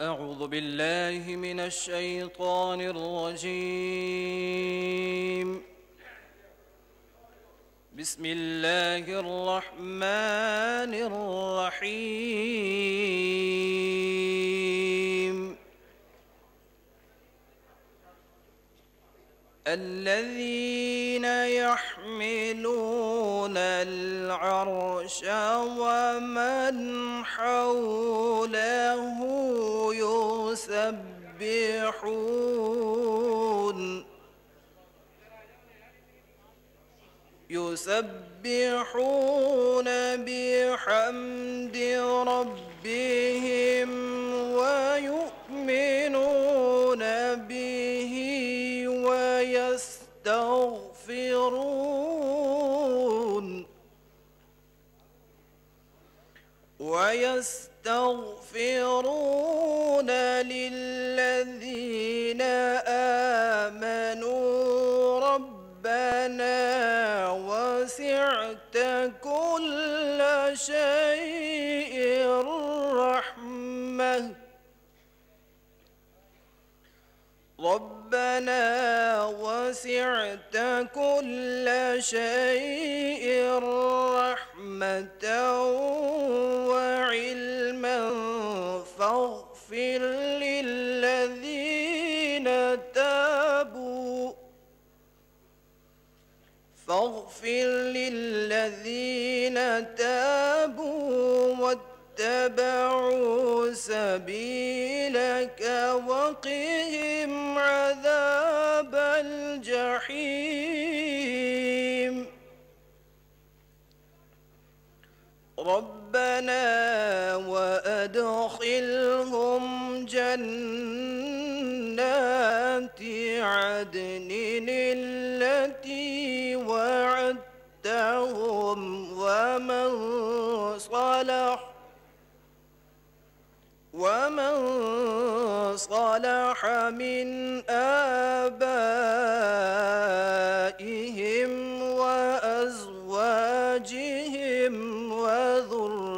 أعوذ بالله من الشيطان الرجيم. بسم الله الرحمن الرحيم. الذين يحملون العرش ومن حوله يسبحون بحمد ربهم ويؤمنون به ويستغفرون للذين آمنوا ربنا وسعت كل شيء رحمة ربنا وسعت كل شيء رحمة وعلما فاغفر للذين تابوا واتبعوا سبيلك وقهم عذاب الجحيم. ربنا وأدخلهم جنات عدن التي وعدتهم ومن صلح من آبائهم وأزواجهم وذرياتهم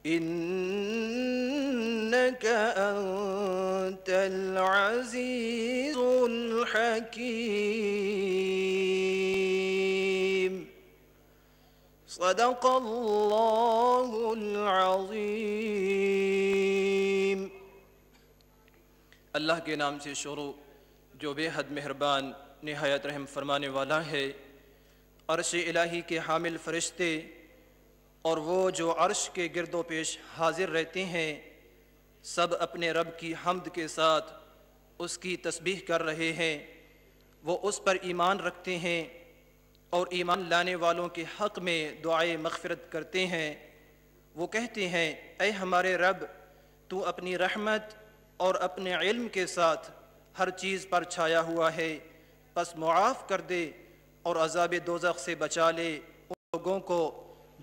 إنك أنت العزيز الحكيم. صدق اللہ العظیم. اللہ کے نام سے شروع جو بے حد مہربان نہایت رحم فرمانے والا ہے. عرش الہی کے حامل فرشتے اور وہ جو عرش کے گرد و پیش حاضر رہتے ہیں سب اپنے رب کی حمد کے ساتھ اس کی تسبیح کر رہے ہیں. وہ اس پر ایمان رکھتے ہیں اور ایمان لانے والوں کے حق میں دعائے مغفرت کرتے ہیں. وہ کہتے ہیں اے ہمارے رب تو اپنی رحمت اور اپنے علم کے ساتھ ہر چیز پر چھایا ہوا ہے، پس معاف کر دے اور عذاب دوزخ سے بچا لے ان لوگوں کو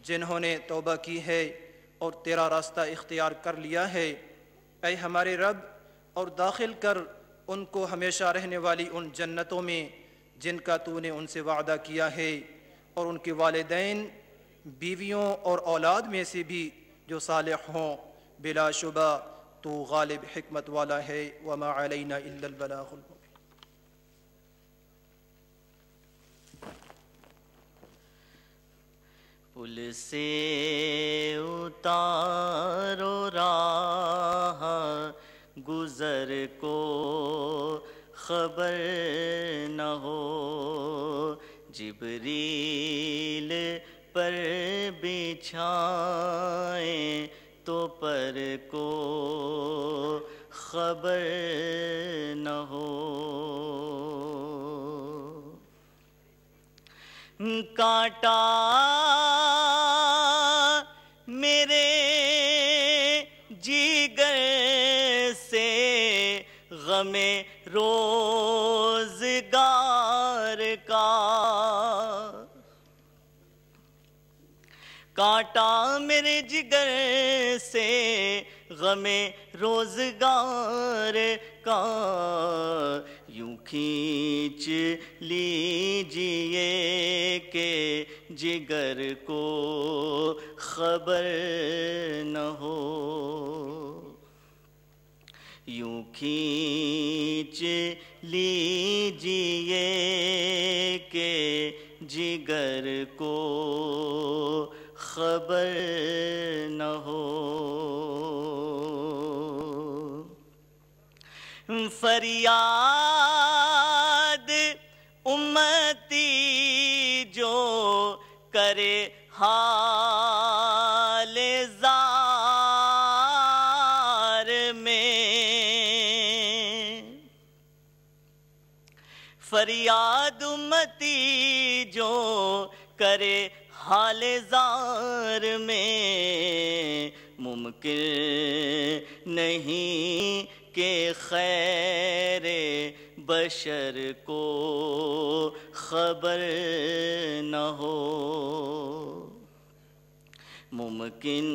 جنہوں نے توبہ کی ہے اور تیرا راستہ اختیار کر لیا ہے. اے ہمارے رب اور داخل کر ان کو ہمیشہ رہنے والی ان جنتوں میں جن کا تو نے ان سے وعدہ کیا ہے، اور ان کے والدین، بیویوں اور اولاد میں سے بھی جو صالح ہوں. بلا شبہ تو غالب حکمت والا ہے. وما علینا الا البلاغ المبین. پل سے اتارو راہ گزر کو خبر نہ ہو، جبریل پر بچھائیں تو پر کو خبر نہ ہو. کانٹا میرے جگر سے غم روزگار کا، کانٹا میرے جگر سے غم روزگار کا، یوں کھینچ لیجئے کہ جگر کو خبر نہ ہو، یوں کھینچ لیجیے کہ جگر کو خبر نہ ہو۔ فریاد امتی جو کرے حال زار میں، فریاد امتی جو کرے حال زار میں، ممکن نہیں کہ خیر بشر کو خبر نہ ہو، ممکن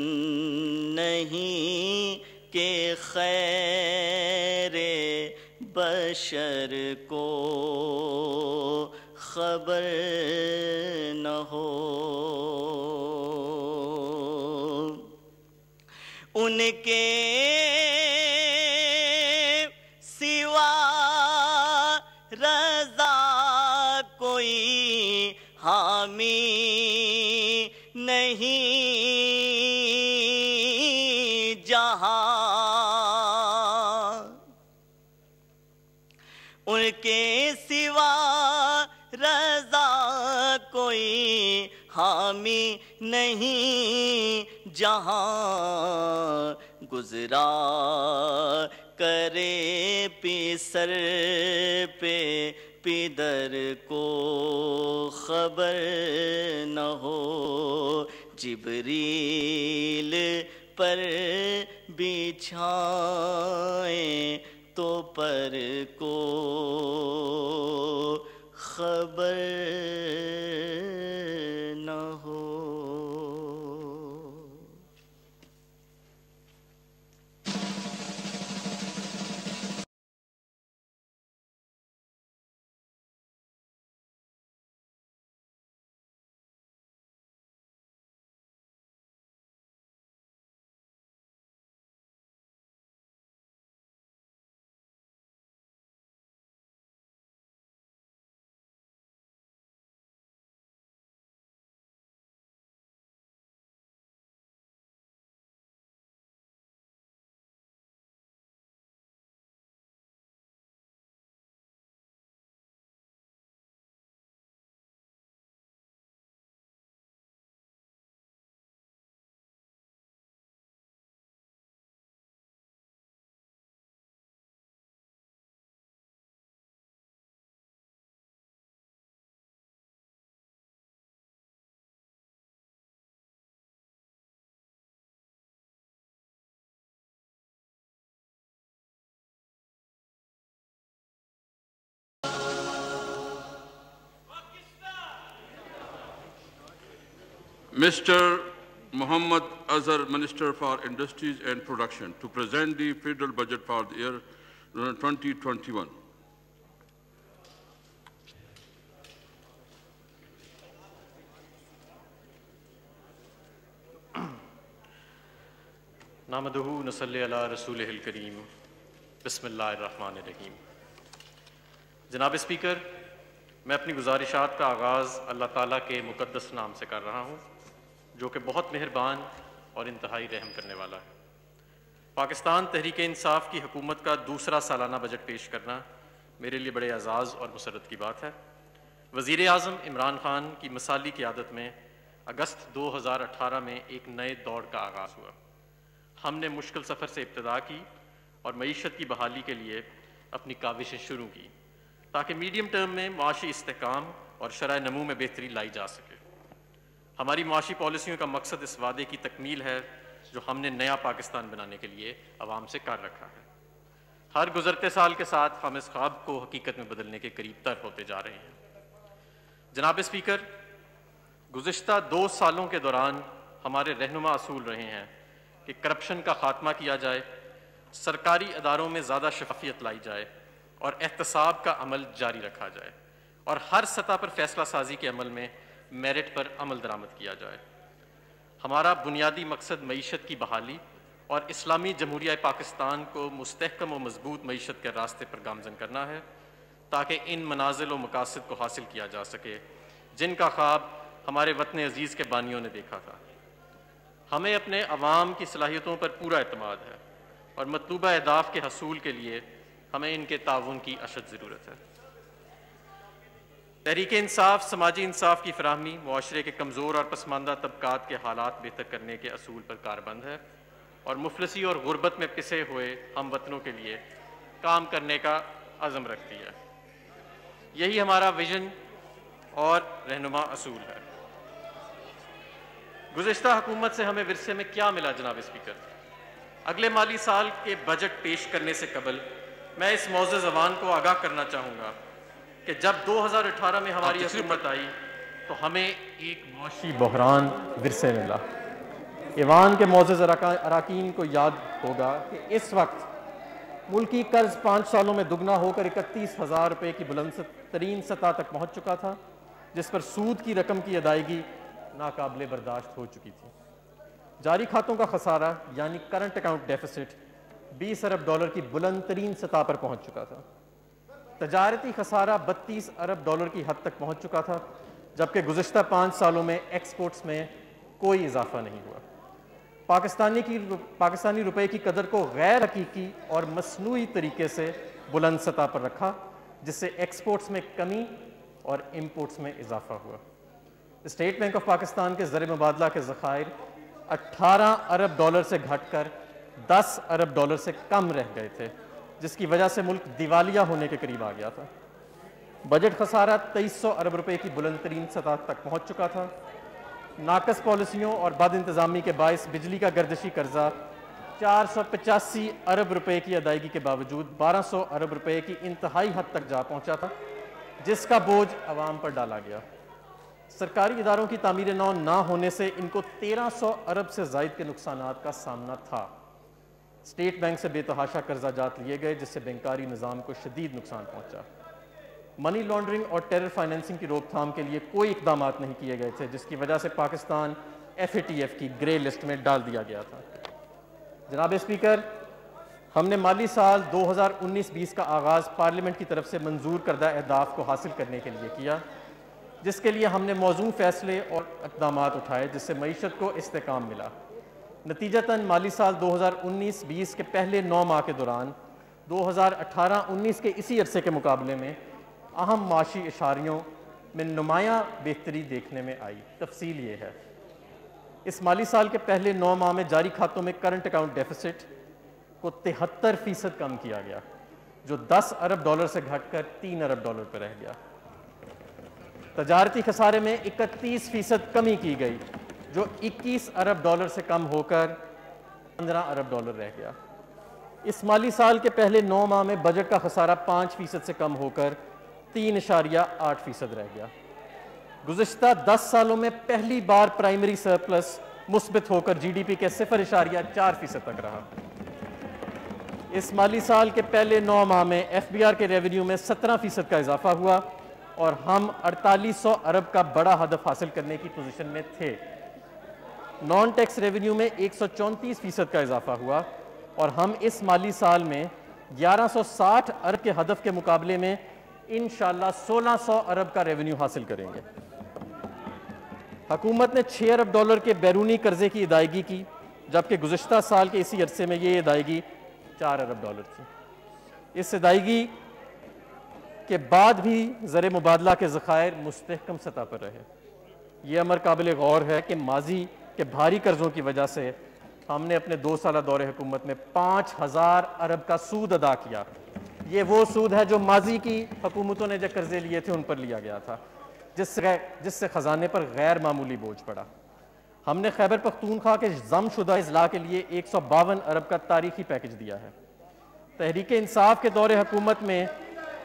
نہیں کہ خیر بشر کو خبر نہ ہو۔ ان کے سوا رضا کوئی حامی نہیں جہاں، ان کے سوا رضا کوئی حامی نہیں جہاں، گزرا کرے پیسر پہ پدر کو خبر نہ ہو، جبریل پر بچھائیں تو پر کو خبر نہ ہو۔ Mr. Muhammad Azhar, Minister for Industries and Production, to present the federal budget for the year 2021. نحمدہ نصلی علی رسولہ الکریم، بسم اللہ الرحمن الرحیم۔ جناب اسپیکر، میں اپنی گزارشات کا آغاز اللہ تعالیٰ کے مقدس نام سے کر رہا ہوں، جو کہ بہت مہربان اور انتہائی رحم کرنے والا ہے۔ پاکستان تحریک انصاف کی حکومت کا دوسرا سالانہ بجٹ پیش کرنا میرے لیے بڑے اعزاز اور مسرت کی بات ہے۔ وزیر اعظم عمران خان کی مثالی قیادت میں اگست 2018 میں ایک نئے دور کا آغاز ہوا۔ ہم نے مشکل سفر سے ابتدا کی اور معیشت کی بحالی کے لیے اپنی کاوشیں شروع کی تاکہ میڈیم ٹرم میں معاشی استحکام اور شرح نمو میں بہتری لائی جا سکے۔ ہماری معاشی پالیسیوں کا مقصد اس وعدے کی تکمیل ہے جو ہم نے نیا پاکستان بنانے کے لیے عوام سے کر رکھا ہے۔ ہر گزرتے سال کے ساتھ ہم اس خواب کو حقیقت میں بدلنے کے قریب تر ہوتے جا رہے ہیں۔ جناب اسپیکر، گزشتہ 2 سالوں کے دوران ہمارے رہنما اصول رہے ہیں کہ کرپشن کا خاتمہ کیا جائے، سرکاری اداروں میں زیادہ شفافیت لائی جائے اور احتساب کا عمل جاری رکھا جائے، اور ہر سطح پر فیصلہ سازی کے عمل میں میرٹ پر عمل درآمد کیا جائے۔ ہمارا بنیادی مقصد معیشت کی بحالی اور اسلامی جمہوریہ پاکستان کو مستحکم و مضبوط معیشت کے راستے پر گامزن کرنا ہے، تاکہ ان منازل و مقاصد کو حاصل کیا جا سکے جن کا خواب ہمارے وطن عزیز کے بانیوں نے دیکھا تھا۔ ہمیں اپنے عوام کی صلاحیتوں پر پورا اعتماد ہے اور مطلوبہ اہداف کے حصول کے لیے ہمیں ان کے تعاون کی اشد ضرورت ہے۔ تحریک انصاف سماجی انصاف کی فراہمی، معاشرے کے کمزور اور پسماندہ طبقات کے حالات بہتر کرنے کے اصول پر کاربند ہے اور مفلسی اور غربت میں پسے ہوئے ہم وطنوں کے لیے کام کرنے کا عزم رکھتی ہے۔ یہی ہمارا ویژن اور رہنما اصول ہے۔ گزشتہ حکومت سے ہمیں ورثے میں کیا ملا جناب اسپیکر؟ اگلے مالی سال کے بجٹ پیش کرنے سے قبل میں اس معزز زبان کو آگاہ کرنا چاہوں گا کہ جب 2018 میں ہماری حکومت آئی تو ہمیں ایک معاشی بحران ورثے میں ملا۔ ایوان کے معزز اراکین کو یاد ہوگا کہ اس وقت ملکی قرض 5 سالوں میں دگنا ہو کر 31,000 روپے کی بلند ترین سطح تک پہنچ چکا تھا، جس پر سود کی رقم کی ادائیگی ناقابل برداشت ہو چکی تھی۔ جاری کھاتوں کا خسارہ یعنی کرنٹ اکاؤنٹ ڈیفیسٹ 20 ارب ڈالر کی بلند ترین سطح پر پہنچ چکا تھا۔ تجارتی خسارہ 32 ارب ڈالر کی حد تک پہنچ چکا تھا، جبکہ گزشتہ 5 سالوں میں ایکسپورٹس میں کوئی اضافہ نہیں ہوا۔ پاکستانی روپے کی قدر کو غیر حقیقی اور مصنوعی طریقے سے بلند سطح پر رکھا، جس سے ایکسپورٹس میں کمی اور امپورٹس میں اضافہ ہوا۔ اسٹیٹ بینک آف پاکستان کے زر مبادلہ کے ذخائر 18 ارب ڈالر سے گھٹ کر 10 ارب ڈالر سے کم رہ گئے تھے، جس کی وجہ سے ملک دیوالیہ ہونے کے قریب آ گیا تھا۔ بجٹ خسارہ 2300 ارب روپے کی بلند ترین سطح تک پہنچ چکا تھا۔ ناقص پالیسیوں اور بد انتظامی کے باعث بجلی کا گردشی قرضہ 485 ارب روپے کی ادائیگی کے باوجود 1200 ارب روپے کی انتہائی حد تک جا پہنچا تھا، جس کا بوجھ عوام پر ڈالا گیا۔ سرکاری اداروں کی تعمیر نو نہ ہونے سے ان کو 1300 ارب سے زائد کے نقصانات کا سامنا تھا۔ اسٹیٹ بینک سے بے تحاشا قرضہ جات لیے گئے، جس سے بینکاری نظام کو شدید نقصان پہنچا۔ منی لانڈرنگ اور ٹیرر فائنینسنگ کی روک تھام کے لیے کوئی اقدامات نہیں کیے گئے تھے، جس کی وجہ سے پاکستان FATF کی گرے لسٹ میں ڈال دیا گیا تھا۔ جناب اسپیکر، ہم نے مالی سال 2019-20 کا آغاز پارلیمنٹ کی طرف سے منظور کردہ اہداف کو حاصل کرنے کے لیے کیا، جس کے لیے ہم نے موزوں فیصلے اور اقدامات اٹھائے، جس سے معیشت کو استحکام ملا۔ نتیجتاً مالی سال 2019-20 کے پہلے 9 ماہ کے دوران 2018-19 کے اسی عرصے کے مقابلے میں اہم معاشی اشاریوں میں نمایاں بہتری دیکھنے میں آئی۔ تفصیل یہ ہے، اس مالی سال کے پہلے 9 ماہ میں جاری کھاتوں میں کرنٹ اکاؤنٹ ڈیفیسٹ کو 73% کم کیا گیا، جو 10 ارب ڈالر سے گھٹ کر 3 ارب ڈالر پر رہ گیا۔ تجارتی خسارے میں 31% کمی کی گئی، جو 21 ارب ڈالر سے کم ہو کر 15 ارب ڈالر رہ گیا۔ اس مالی سال کے پہلے 9 ماہ میں بجٹ کا خسارہ 5% سے کم ہو کر 3.8% رہ گیا۔ گزشتہ 10 سالوں میں پہلی بار پرائمری سرپلس مثبت ہو کر GDP کے 0.4% تک رہا۔ اس مالی سال کے پہلے 9 ماہ میں FBR کے ریونیو میں 17% کا اضافہ ہوا اور ہم 4800 ارب کا بڑا ہدف حاصل کرنے کی پوزیشن میں تھے۔ نان ٹیکس ریونیو میں 134% کا اضافہ ہوا اور ہم اس مالی سال میں 1160 ارب کے ہدف کے مقابلے میں انشاءاللہ 1600 ارب کا ریونیو حاصل کریں گے۔ حکومت نے 6 ارب ڈالر کے بیرونی قرضے کی ادائیگی کی، جبکہ گزشتہ سال کے اسی عرصے میں یہ ادائیگی 4 ارب ڈالر تھی۔ اس ادائیگی کے بعد بھی زر مبادلہ کے ذخائر مستحکم سطح پر رہے۔ یہ امر قابل غور ہے کہ ماضی کے بھاری قرضوں کی وجہ سے ہم نے اپنے 2 سالہ دور حکومت میں 5000 ارب کا سود ادا کیا۔ یہ وہ سود ہے جو ماضی کی حکومتوں نے جو قرضے لیے تھے ان پر لیا گیا تھا، جس سے خزانے پر غیر معمولی بوجھ پڑا۔ ہم نے خیبر پختونخوا کے ضم شدہ اضلاع کے لیے 152 ارب کا تاریخی پیکج دیا ہے۔ تحریک انصاف کے دور حکومت میں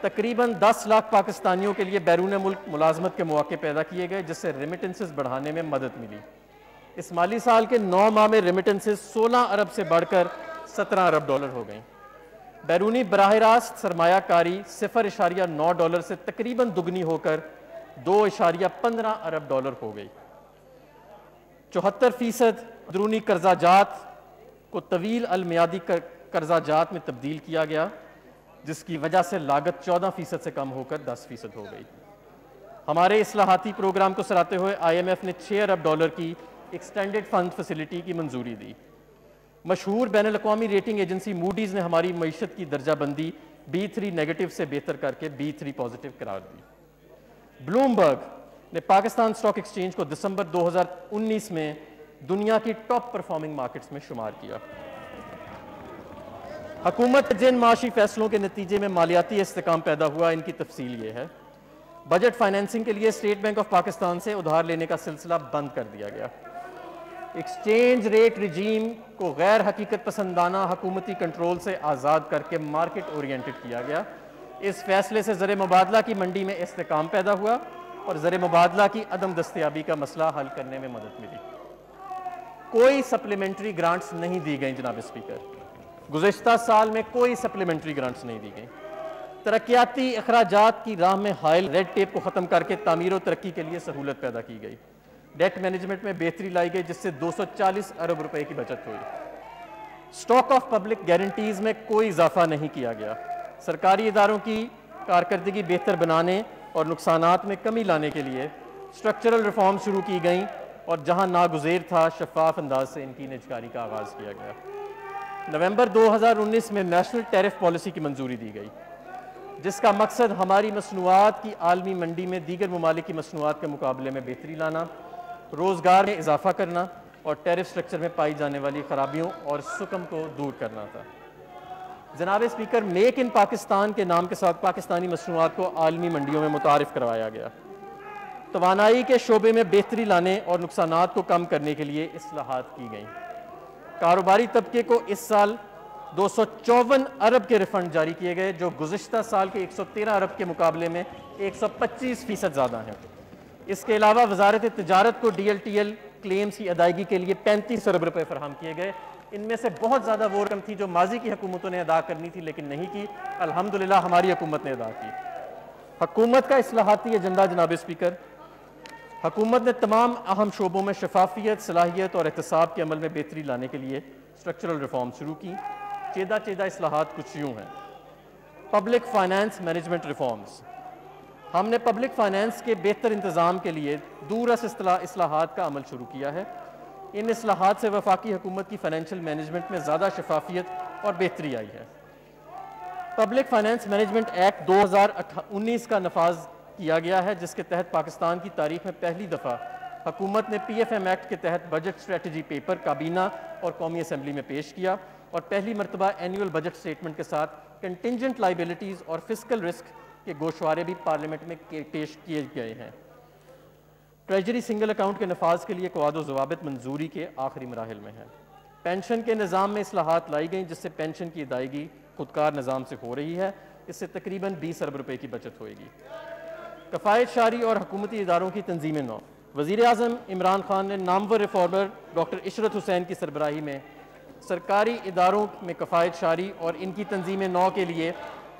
تقریباً 10 لاکھ پاکستانیوں کے لیے بیرون ملک ملازمت کے مواقع پیدا کیے گئے، جس سے ریمیٹنسز بڑھانے میں مدد ملی۔ اس مالی سال کے 9 ماہ میں ریمیٹنسز 16 ارب سے بڑھ کر 17 ارب ڈالر ہو گئیں۔ بیرونی براہ راست سرمایہ کاری 0.9 ڈالر سے تقریباً دگنی ہو کر $2.15 ارب ہو گئی۔ 74% اندرونی قرضہ جات کو طویل المیادی قرضہ جات میں تبدیل کیا گیا، جس کی وجہ سے لاگت 14% سے کم ہو کر 10% ہو گئی۔ ہمارے اصلاحاتی پروگرام کو سراہتے ہوئے IMF نے $6 ارب کی ایکسٹینڈڈ فنڈ فیسلٹی کی منظوری دی۔ مشہور بین الاقوامی ریٹنگ ایجنسی موڈیز نے ہماری معیشت کی درجہ بندی B3 نیگیٹو سے بہتر کر کے B3 پازیٹو قرار دی۔ بلومبرگ نے پاکستان اسٹاک ایکسچینج کو دسمبر 2019 میں دنیا کی ٹاپ پرفارمنگ مارکیٹس میں شمار کیا۔ حکومت جن معاشی فیصلوں کے نتیجے میں مالیاتی استحکام پیدا ہوا، ان کی تفصیل یہ ہے۔ بجٹ فائنینسنگ کے لیے اسٹیٹ بینک آف پاکستان سے ادھار لینے کا سلسلہ بند کر دیا گیا۔ ایکسچینج ریٹ رجیم کو غیر حقیقت پسندانہ حکومتی کنٹرول سے آزاد کر کے مارکیٹ اورینٹڈ کیا گیا۔ اس فیصلے سے زر مبادلہ کی منڈی میں استحکام پیدا ہوا اور زر مبادلہ کی عدم دستیابی کا مسئلہ حل کرنے میں مدد ملی۔ کوئی سپلیمنٹری گرانٹس نہیں دی گئیں جناب اسپیکر، گزشتہ سال میں کوئی سپلیمنٹری گرانٹس نہیں دی گئیں۔ ترقیاتی اخراجات کی راہ میں حائل ریڈ ٹیپ کو ختم کر کے تعمیر و ترقی کے لیے سہولت پیدا کی گئی۔ ڈیٹ مینجمنٹ میں بہتری لائی گئی، جس سے 240 ارب روپے کی بچت ہوئی۔ اسٹاک آف پبلک گارنٹیز میں کوئی اضافہ نہیں کیا گیا۔ سرکاری اداروں کی کارکردگی بہتر بنانے اور نقصانات میں کمی لانے کے لیے اسٹرکچرل ریفارم شروع کی گئیں اور جہاں ناگزیر تھا شفاف انداز سے ان کی نجکاری کا آغاز کیا گیا۔ نومبر 2019 میں نیشنل ٹیرف پالیسی کی منظوری دی گئی، جس کا مقصد ہماری مصنوعات کی عالمی منڈی میں دیگر ممالک کی مصنوعات کے مقابلے میں بہتری لانا، روزگار میں اضافہ کرنا اور ٹیرف سٹرکچر میں پائی جانے والی خرابیوں اور سکم کو دور کرنا تھا۔ جناب اسپیکر، میک ان پاکستان کے نام کے ساتھ پاکستانی مصنوعات کو عالمی منڈیوں میں متعارف کروایا گیا۔ توانائی کے شعبے میں بہتری لانے اور نقصانات کو کم کرنے کے لیے اصلاحات کی گئیں۔ کاروباری طبقے کو اس سال 254 ارب کے ریفنڈ جاری کیے گئے، جو گزشتہ سال کے 113 ارب کے مقابلے میں 125% زیادہ ہیں۔ اس کے علاوہ وزارت تجارت کو DLTL کلیمز کی ادائیگی کے لیے 35 ارب روپے فراہم کیے گئے۔ ان میں سے بہت زیادہ وہ رقم تھی جو ماضی کی حکومتوں نے ادا کرنی تھی لیکن نہیں کی، الحمدللہ ہماری حکومت نے ادا کی۔ حکومت کا اصلاحاتی ایجنڈا جناب اسپیکر، حکومت نے تمام اہم شعبوں میں شفافیت، صلاحیت اور احتساب کے عمل میں بہتری لانے کے لیے اسٹرکچرل ریفارم شروع کی۔ چیدہ اصلاحات کچھ یوں ہیں۔ پبلک فائنانس مینجمنٹ ریفارمز، ہم نے پبلک فائنانس کے بہتر انتظام کے لیے دورس اصلاحات کا عمل شروع کیا ہے۔ ان اصلاحات سے وفاقی حکومت کی فائنینشیل مینجمنٹ میں زیادہ شفافیت اور بہتری آئی ہے۔ پبلک فائنانس مینجمنٹ ایکٹ 2019 کا نفاذ کیا گیا ہے، جس کے تحت پاکستان کی تاریخ میں پہلی دفعہ حکومت نے PFM ایکٹ کے تحت بجٹ اسٹریٹجی پیپر کابینہ اور قومی اسمبلی میں پیش کیا اور پہلی مرتبہ اینیول بجٹ سٹیٹمنٹ کے ساتھ کنٹینجنٹ لائبلٹیز اور فسکل رسک کے گوشوارے بھی پارلیمنٹ میں پیش کیے گئے ہیں۔ ٹریجری سنگل اکاؤنٹ کے نفاذ کے لیے قواعد و ضوابط منظوری کے آخری مراحل میں ہیں۔ پینشن کے نظام میں اصلاحات لائی گئیں، جس سے پینشن کی ادائیگی خودکار نظام سے ہو رہی ہے۔ اس سے تقریباً 20 ارب روپے کی بچت ہوئے گی۔ کفایت شاری اور حکومتی اداروں کی تنظیم نو، وزیر اعظم عمران خان نے نامور ریفارمر ڈاکٹر عشرت حسین کی سربراہی میں سرکاری اداروں میں کفایت شاری اور ان کی تنظیم نو کے لیے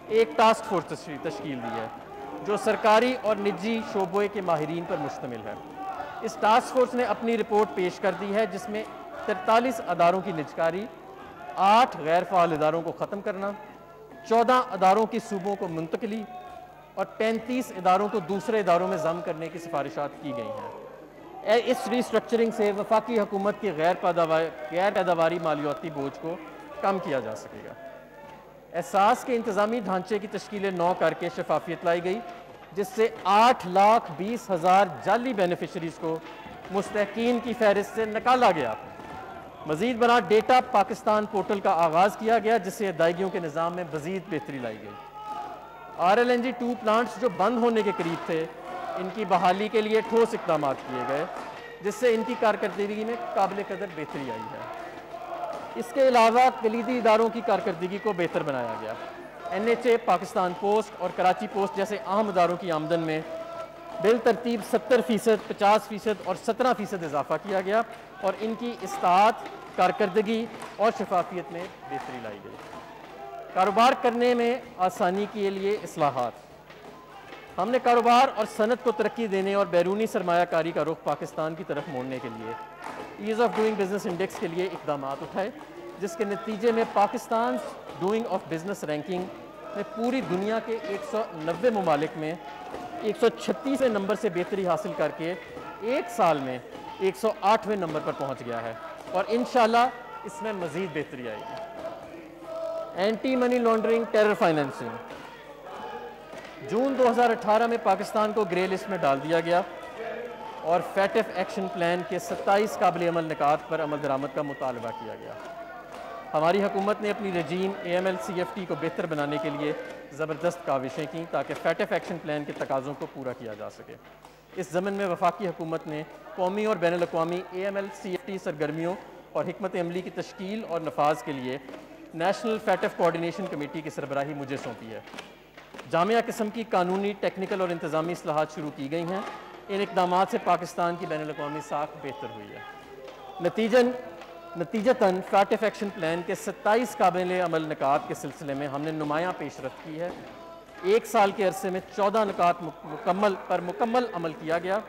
ایک ٹاسک فورس تشکیل دی ہے، جو سرکاری اور نجی شعبے کے ماہرین پر مشتمل ہے۔ اس ٹاسک فورس نے اپنی رپورٹ پیش کر دی ہے، جس میں 43 اداروں کی نجکاری، 8 غیر فعال اداروں کو ختم کرنا، 14 اداروں کی صوبوں کو منتقلی اور 35 اداروں کو دوسرے اداروں میں ضم کرنے کی سفارشات کی گئی ہیں۔ اس ری اسٹرکچرنگ سے وفاقی حکومت کی غیر پیداواری مالیاتی بوجھ کو کم کیا جا سکے گا۔ احساس کے انتظامی ڈھانچے کی تشکیل نو کر کے شفافیت لائی گئی، جس سے 8,20,000 جعلی بینیفیشریز کو مستحقین کی فہرست سے نکالا گیا۔ مزید برآں ڈیٹا پاکستان پورٹل کا آغاز کیا گیا، جس سے ادائیگیوں کے نظام میں مزید بہتری لائی گئی۔ RLNG 2 پلانٹس جو بند ہونے کے قریب تھے، ان کی بحالی کے لیے ٹھوس اقدامات کیے گئے، جس سے ان کی کارکردگی میں قابل قدر بہتری آئی ہے۔ اس کے علاوہ کلیدی اداروں کی کارکردگی کو بہتر بنایا گیا۔ NHA، پاکستان پوسٹ اور کراچی پوسٹ جیسے اہم اداروں کی آمدن میں بالترتیب 70%، 50% اور 17% اضافہ کیا گیا اور ان کی اصلاحات، کارکردگی اور شفافیت میں بہتری لائی گئی۔ کاروبار کرنے میں آسانی کے لیے اصلاحات، ہم نے کاروبار اور صنعت کو ترقی دینے اور بیرونی سرمایہ کاری کا رخ پاکستان کی طرف موڑنے کے لیے as of doing business index کے لیے اقدامات اٹھائے، جس کے نتیجے میں Pakistan doing of business ranking نے پوری دنیا کے 190 ممالک میں 136ویں نمبر سے بہتری حاصل کر کے ایک سال میں 108ویں نمبر پر پہنچ گیا ہے، اور انشاءاللہ اس میں مزید بہتری آئے گی۔ Anti money laundering terror financing, June 2018 میں پاکستان کو گرے لسٹ میں ڈال دیا گیا اور فیٹف ایکشن پلان کے 27 قابل عمل نکات پر عمل درآمد کا مطالبہ کیا گیا۔ ہماری حکومت نے اپنی رجیم AML-CFT کو بہتر بنانے کے لیے زبردست کاوشیں کیں تاکہ فیٹف ایکشن پلان کے تقاضوں کو پورا کیا جا سکے۔ اس ضمن میں وفاقی حکومت نے قومی اور بین الاقوامی AML-CFT سرگرمیوں اور حکمت عملی کی تشکیل اور نفاذ کے لیے نیشنل فیٹف کوآرڈینیشن کمیٹی کی سربراہی مجھے سونپی ہے۔ جامعہ قسم کی قانونی، ٹیکنیکل اور انتظامی اصلاحات شروع کی گئی ہیں۔ ان اقدامات سے پاکستان کی بین الاقوامی ساکھ بہتر ہوئی ہے۔ نتیجتاً فیٹف ایکشن پلان کے 27 قابل عمل نکات کے سلسلے میں ہم نے نمایاں پیش رفت کی ہے۔ ایک سال کے عرصے میں 14 نکات مکمل عمل کیا گیا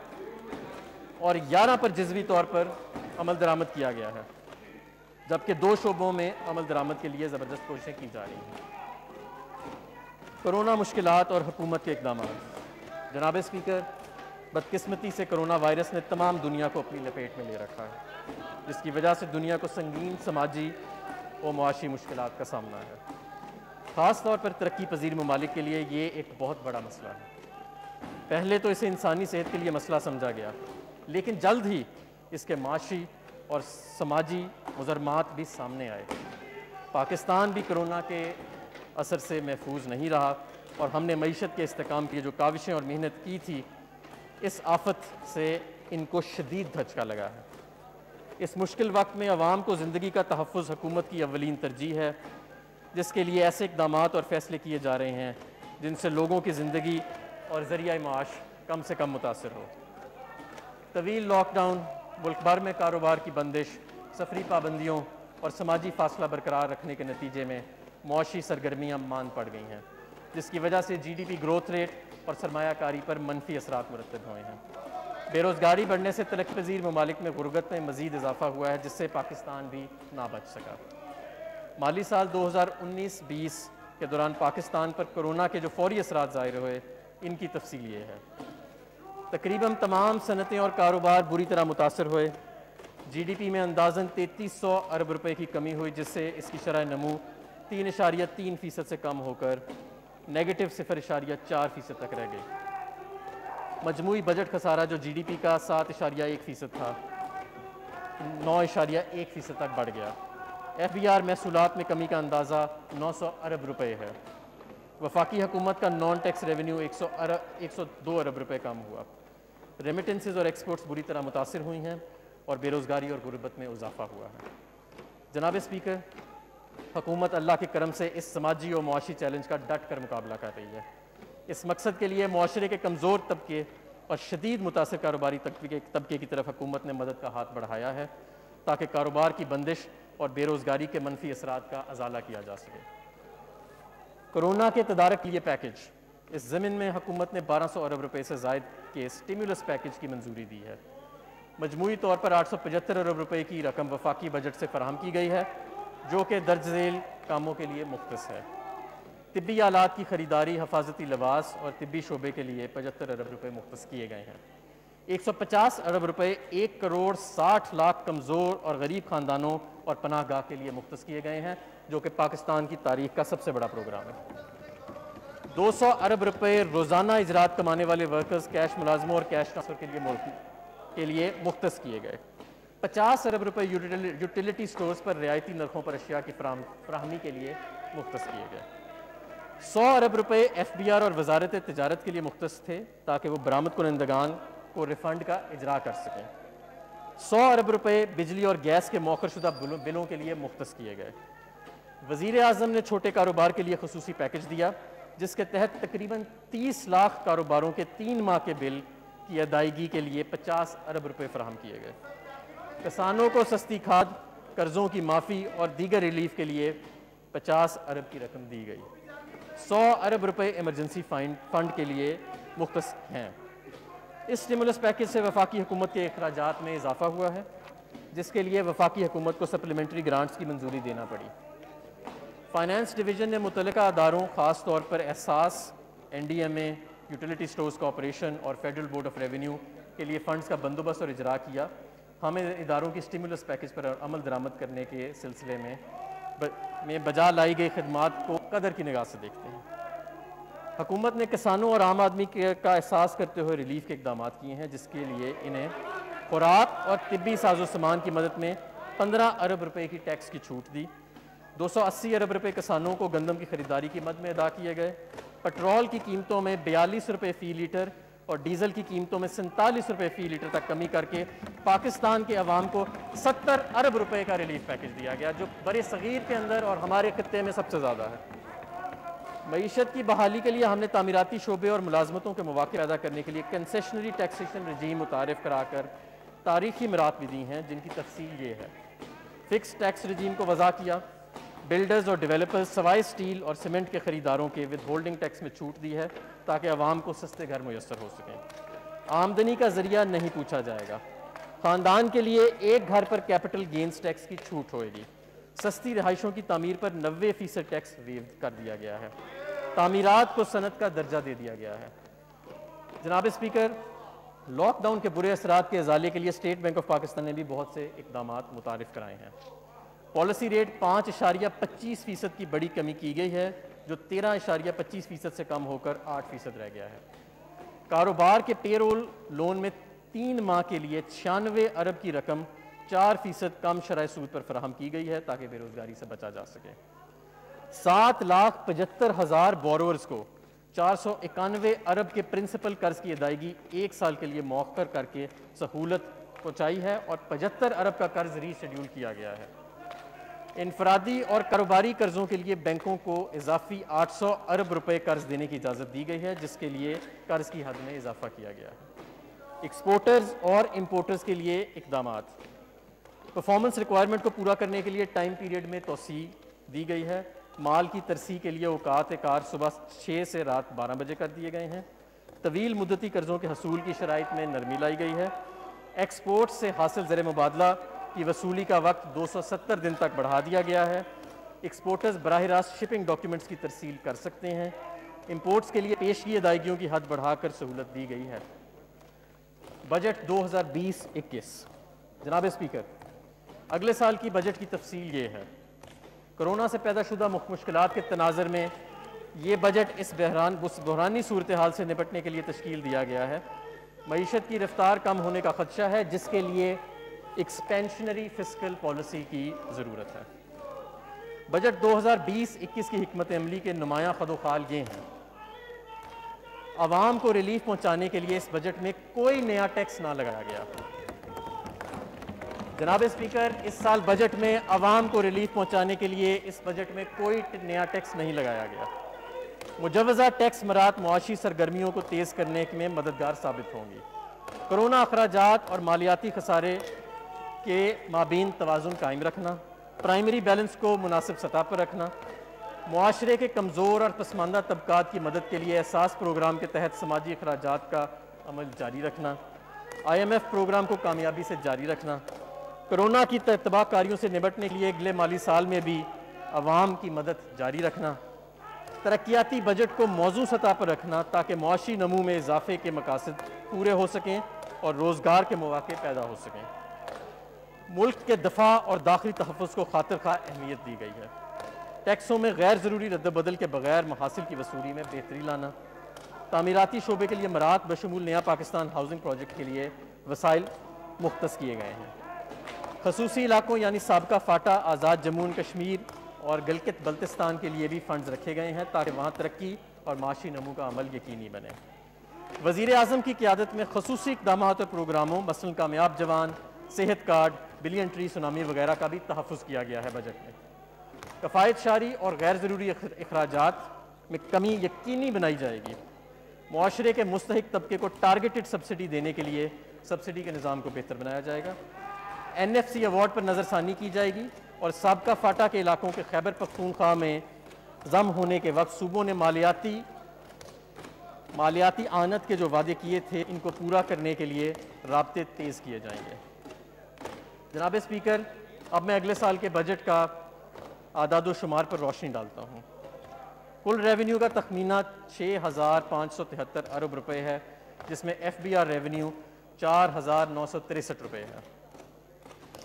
اور 11 پر جزوی طور پر عمل درآمد کیا گیا ہے، جبکہ 2 شعبوں میں عمل درآمد کے لیے زبردست کوششیں کی جا رہی ہیں۔ کرونا مشکلات اور حکومت کے اقدامات۔ جناب اسپیکر، بدقسمتی سے کرونا وائرس نے تمام دنیا کو اپنی لپیٹ میں لے رکھا ہے، جس کی وجہ سے دنیا کو سنگین سماجی اور معاشی مشکلات کا سامنا ہے۔ خاص طور پر ترقی پذیر ممالک کے لیے یہ ایک بہت بڑا مسئلہ ہے۔ پہلے تو اسے انسانی صحت کے لیے مسئلہ سمجھا گیا، لیکن جلد ہی اس کے معاشی اور سماجی مضرات بھی سامنے آئے۔ پاکستان بھی کرونا کے اثر سے محفوظ نہیں رہا، اور ہم نے معیشت کے استحکام کی جو کاوشیں اور محنت کی تھی، اس آفت سے ان کو شدید دھچکا لگا ہے۔ اس مشکل وقت میں عوام کو زندگی کا تحفظ حکومت کی اولین ترجیح ہے، جس کے لیے ایسے اقدامات اور فیصلے کیے جا رہے ہیں جن سے لوگوں کی زندگی اور ذریعہ معاش کم سے کم متاثر ہو۔ طویل لاک ڈاؤن، ملک بھر میں کاروبار کی بندش، سفری پابندیوں اور سماجی فاصلہ برقرار رکھنے کے نتیجے میں معاشی سرگرمیاں ماند پڑ گئی ہیں، جس کی وجہ سے GDP گروتھ ریٹ اور سرمایہ کاری پر منفی اثرات مرتب ہوئے ہیں۔ بے روزگاری بڑھنے سے ترقی پذیر ممالک میں غربت میں مزید اضافہ ہوا ہے، جس سے پاکستان بھی نہ بچ سکا۔ مالی سال 2019-20 کے دوران پاکستان پر کرونا کے جو فوری اثرات ظاہر ہوئے، ان کی تفصیل یہ ہے۔ تقریباً تمام صنعتیں اور کاروبار بری طرح متاثر ہوئے۔ GDP میں اندازاً 3300 ارب روپے کی کمی ہوئی، جس سے اس کی شرح نمو 3.3% سے کم ہو کر نیگیٹو 0.4% تک رہ گئی۔ مجموعی بجٹ خسارہ جو GDP کا 7.1% تھا، 9.1% تک بڑھ گیا۔ FBR محصولات میں کمی کا اندازہ 900 ارب روپے ہے۔ وفاقی حکومت کا نان ٹیکس ریونیو 102 ارب روپے کم ہوا۔ ریمیٹنسز اور ایکسپورٹس بری طرح متاثر ہوئی ہیں اور بے روزگاری اور غربت میں اضافہ ہوا ہے۔ جناب اسپیکر، حکومت اللہ کے کرم سے اس سماجی اور معاشی چیلنج کا ڈٹ کر مقابلہ کر رہی ہے۔ اس مقصد کے لیے معاشرے کے کمزور طبقے اور شدید متاثر کاروباری طبقے کی طرف حکومت نے مدد کا ہاتھ بڑھایا ہے، تاکہ کاروبار کی بندش اور بے روزگاری کے منفی اثرات کا ازالہ کیا جا سکے۔ کرونا کے تدارک کے لیے پیکج، اس ضمن میں حکومت نے 1200 ارب روپے سے زائد کے سٹیمولس پیکج کی منظوری دی ہے۔ مجموعی طور پر 875 ارب روپے کی رقم وفاقی بجٹ سے فراہم کی گئی ہے، جو کہ درج ذیل کاموں کے لیے مختص ہے۔ طبی آلات کی خریداری، حفاظتی لباس اور طبی شعبے کے لیے 75 ارب روپے مختص کیے گئے ہیں۔ 150 ارب روپے 1 کروڑ 60 لاکھ کمزور اور غریب خاندانوں اور پناہ گاہ کے لیے مختص کیے گئے ہیں، جو کہ پاکستان کی تاریخ کا سب سے بڑا پروگرام ہے۔ 200 ارب روپے روزانہ اجرات کمانے والے ورکرز، کیش ملازموں اور کیش ٹرانسفر کے لیے مختص کیے گئے۔ 50 ارب روپے یوٹیلیٹی سٹورز پر رعایتی نرخوں پر اشیاء کی فراہمی کے لیے مختص کیے گئے۔ 100 ارب روپے FBR اور وزارت تجارت کے لیے مختص تھے، تاکہ وہ برآمد کنندگان کو ریفنڈ کا اجرا کر سکیں۔ 100 ارب روپے بجلی اور گیس کے مؤخر شدہ بلوں کے لیے مختص کیے گئے۔ وزیر اعظم نے چھوٹے کاروبار کے لیے خصوصی پیکج دیا، جس کے تحت تقریباً 30 لاکھ کاروباروں کے 3 ماہ کے بل کی ادائیگی کے لیے 50 ارب روپے فراہم کیے گئے۔ کسانوں کو سستی کھاد، قرضوں کی معافی اور دیگر ریلیف کے لیے 50 ارب کی رقم دی گئی۔ 100 ارب روپے ایمرجنسی فنڈ کے لیے مختص ہیں۔ اس اسٹیمولس پیکج سے وفاقی حکومت کے اخراجات میں اضافہ ہوا ہے، جس کے لیے وفاقی حکومت کو سپلیمنٹری گرانٹس کی منظوری دینا پڑی۔ فائنانس ڈویژن نے متعلقہ اداروں خاص طور پر احساس، NDMA، یوٹیلیٹی سٹورز کارپوریشن اور فیڈرل بورڈ آف ریونیو کے لیے فنڈز کا بندوبست اور اجرا کیا۔ ہم اداروں کی اسٹیمولس پیکج پر عمل درآمد کرنے کے سلسلے میں بجا لائی گئی خدمات کو قدر کی نگاہ سے دیکھتے ہیں۔ حکومت نے کسانوں اور عام آدمی کا احساس کرتے ہوئے ریلیف کے اقدامات کیے ہیں، جس کے لیے انہیں خوراک اور طبی ساز و سامان کی مدد میں 15 ارب روپے کی ٹیکس کی چھوٹ دی۔ 280 ارب روپے کسانوں کو گندم کی خریداری کی مد میں ادا کیے گئے۔ پٹرول کی قیمتوں میں 42 روپے فی لیٹر اور ڈیزل کی قیمتوں میں 47 روپے فی لیٹر تک کمی کر کے پاکستان کے عوام کو 70 ارب روپے کا ریلیف پیکج دیا گیا، جو بر صغیر کے اندر اور ہمارے خطے میں سب سے زیادہ ہے۔ معیشت کی بحالی کے لیے ہم نے تعمیراتی شعبے اور ملازمتوں کے مواقع پیدا کرنے کے لیے کنسیشنری ٹیکسیشن رجیم متعارف کرا کر تاریخی مراحل بھی دی ہیں، جن کی تفصیل یہ ہے۔ فکس ٹیکس رجیم کو وضع کیا۔ بلڈرز اور ڈیولپرز سوائے سٹیل اور سیمنٹ کے خریداروں کے ود ہولڈنگ ٹیکس میں چھوٹ دی ہے تاکہ عوام کو سستے گھر میسر ہو سکیں۔ آمدنی کا ذریعہ نہیں پوچھا جائے گا۔ خاندان کے لیے ایک گھر پر کیپٹل گینز ٹیکس کی چھوٹ ہوئے گی۔ سستی رہائشوں کی تعمیر پر 90% ٹیکس ویو کر دیا گیا ہے۔ تعمیرات کو صنعت کا درجہ دے دیا گیا ہے۔ جناب اسپیکر، لاک ڈاؤن کے برے اثرات کے ازالے کے لیے اسٹیٹ بینک آف پاکستان نے بھی بہت سے اقدامات متعارف کرائے ہیں۔ پالیسی ریٹ 5.25% کی بڑی کمی کی گئی ہے، جو 13.25% سے کم ہو کر 8% رہ گیا ہے۔ کاروبار کے پے رول لون میں 3 ماہ کے لیے 96 ارب کی رقم 4% کم شرح سود پر فراہم کی گئی ہے تاکہ بے روزگاری سے بچا جا سکے۔ 7,75,000 بورورز کو 491 ارب کے پرنسپل قرض کی ادائیگی 1 سال کے لیے مؤخر کر کے سہولت پہنچائی ہے اور 75 ارب کا قرض ری شیڈیول کیا گیا ہے۔ انفرادی اور کاروباری قرضوں کے لیے بینکوں کو اضافی 800 ارب روپے قرض دینے کی اجازت دی گئی ہے، جس کے لیے قرض کی حد میں اضافہ کیا گیا ہے۔ ایکسپورٹرز اور امپورٹرز کے لیے اقدامات۔ پرفارمنس ریکوائرمنٹ کو پورا کرنے کے لیے ٹائم پیریڈ میں توسیع دی گئی ہے۔ مال کی ترسیح کے لیے اوقات کار صبح 6 سے رات 12 بجے کر دیے گئے ہیں۔ طویل مدتی قرضوں کے حصول کی شرائط میں نرمی لائی گئی ہے۔ ایکسپورٹ سے حاصل زر مبادلہ کی وصولی کا وقت 270 دن تک بڑھا دیا گیا ہے۔ ایکسپورٹرز براہ راست شپنگ ڈاکیومنٹس کی ترسیل کر سکتے ہیں۔ امپورٹس کے لیے پیشگی ادائیگیوں کی حد بڑھا کر سہولت دی گئی ہے۔ بجٹ 2020-21۔ جناب اسپیکر، اگلے سال کی بجٹ کی تفصیل یہ ہے۔ کرونا سے پیدا شدہ مشکلات کے تناظر میں یہ بجٹ اس بحرانی صورتحال سے نپٹنے کے لیے تشکیل دیا گیا ہے۔ معیشت کی رفتار کم ہونے کا خدشہ ہے، جس کے لیے ایکسپینشنری فسکل پالیسی کی ضرورت ہے۔ بجٹ 2020-21 کی حکمت عملی کے نمایاں خد و خال یہ ہیں۔ عوام کو ریلیف پہنچانے کے لیے اس بجٹ میں کوئی نیا ٹیکس نہ لگایا گیا۔ جناب اسپیکر، اس سال بجٹ میں عوام کو ریلیف پہنچانے کے لیے اس بجٹ میں کوئی نیا ٹیکس نہیں لگایا گیا۔ مجوزہ ٹیکس مرات معاشی سرگرمیوں کو تیز کرنے میں مددگار ثابت ہوں گی۔ کرونا اخراجات اور مالیاتی خسارے کے مابین توازن قائم رکھنا، پرائمری بیلنس کو مناسب سطح پر رکھنا، معاشرے کے کمزور اور پسماندہ طبقات کی مدد کے لیے احساس پروگرام کے تحت سماجی اخراجات کا عمل جاری رکھنا، IMF پروگرام کو کامیابی سے جاری رکھنا، کرونا کی تباہ کاریوں سے نمٹنے کے لیے اگلے مالی سال میں بھی عوام کی مدد جاری رکھنا، ترقیاتی بجٹ کو موزوں سطح پر رکھنا تاکہ معاشی نمو میں اضافے کے مقاصد پورے ہو سکیں اور روزگار کے مواقع پیدا ہو سکیں۔ ملک کے دفاع اور داخلی تحفظ کو خاطر خواہ اہمیت دی گئی ہے۔ ٹیکسوں میں غیر ضروری رد و بدل کے بغیر محاصل کی وصولی میں بہتری لانا، تعمیراتی شعبے کے لیے مراعات بشمول نیا پاکستان ہاؤسنگ پروجیکٹ کے لیے وسائل مختص کیے گئے ہیں۔ خصوصی علاقوں یعنی سابقہ فاٹا، آزاد جموں و کشمیر اور گلگت بلتستان کے لیے بھی فنڈز رکھے گئے ہیں تاکہ وہاں ترقی اور معاشی نمو کا عمل یقینی بنے۔ وزیر اعظم کی قیادت میں خصوصی اقدامات اور پروگراموں مثلاً کامیاب جوان، صحت کارڈ، بلین ٹری سونامی وغیرہ کا بھی تحفظ کیا گیا ہے بجٹ میں۔ کفایت شاری اور غیر ضروری اخراجات میں کمی یقینی بنائی جائے گی۔ معاشرے کے مستحق طبقے کو ٹارگیٹڈ سبسڈی دینے کے لیے سبسڈی کے نظام کو بہتر بنایا جائے گا۔ NFC ایوارڈ پر نظر ثانی کی جائے گی اور سابقہ فاٹا کے علاقوں کے خیبر پختونخوا میں ضم ہونے کے وقت صوبوں نے مالیاتی مالیاتی آنت کے جو وعدے کیے تھے ان کو پورا کرنے کے لیے رابطے تیز کیے جائیں گے۔ جناب اسپیکر، اب میں اگلے سال کے بجٹ کا اعداد و شمار پر روشنی ڈالتا ہوں۔ کل ریونیو کا تخمینہ 6,573 ارب روپے ہے، جس میں ایف بی آر ریونیو 4,963 روپے ہے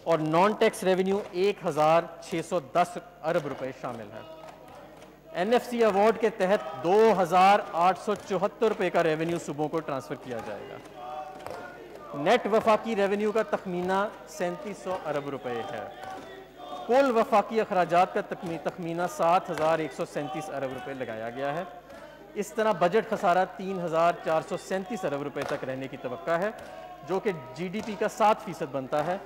اور نان ٹیکس ریونیو 1,610 ارب روپے شامل ہے۔ این ایف سی ایوارڈ کے تحت 2,874 روپے کا ریونیو صوبوں کو ٹرانسفر کیا جائے گا۔ نیٹ وفاقی ریونیو کا تخمینہ 3,700 ارب روپے ہے۔ کل وفاقی اخراجات کا تخمینہ 7,137 ارب روپے لگایا گیا ہے۔ اس طرح بجٹ خسارہ 3,437 ارب روپے تک رہنے کی توقع ہے، جو کہ جی ڈی پی کا 7% بنتا ہے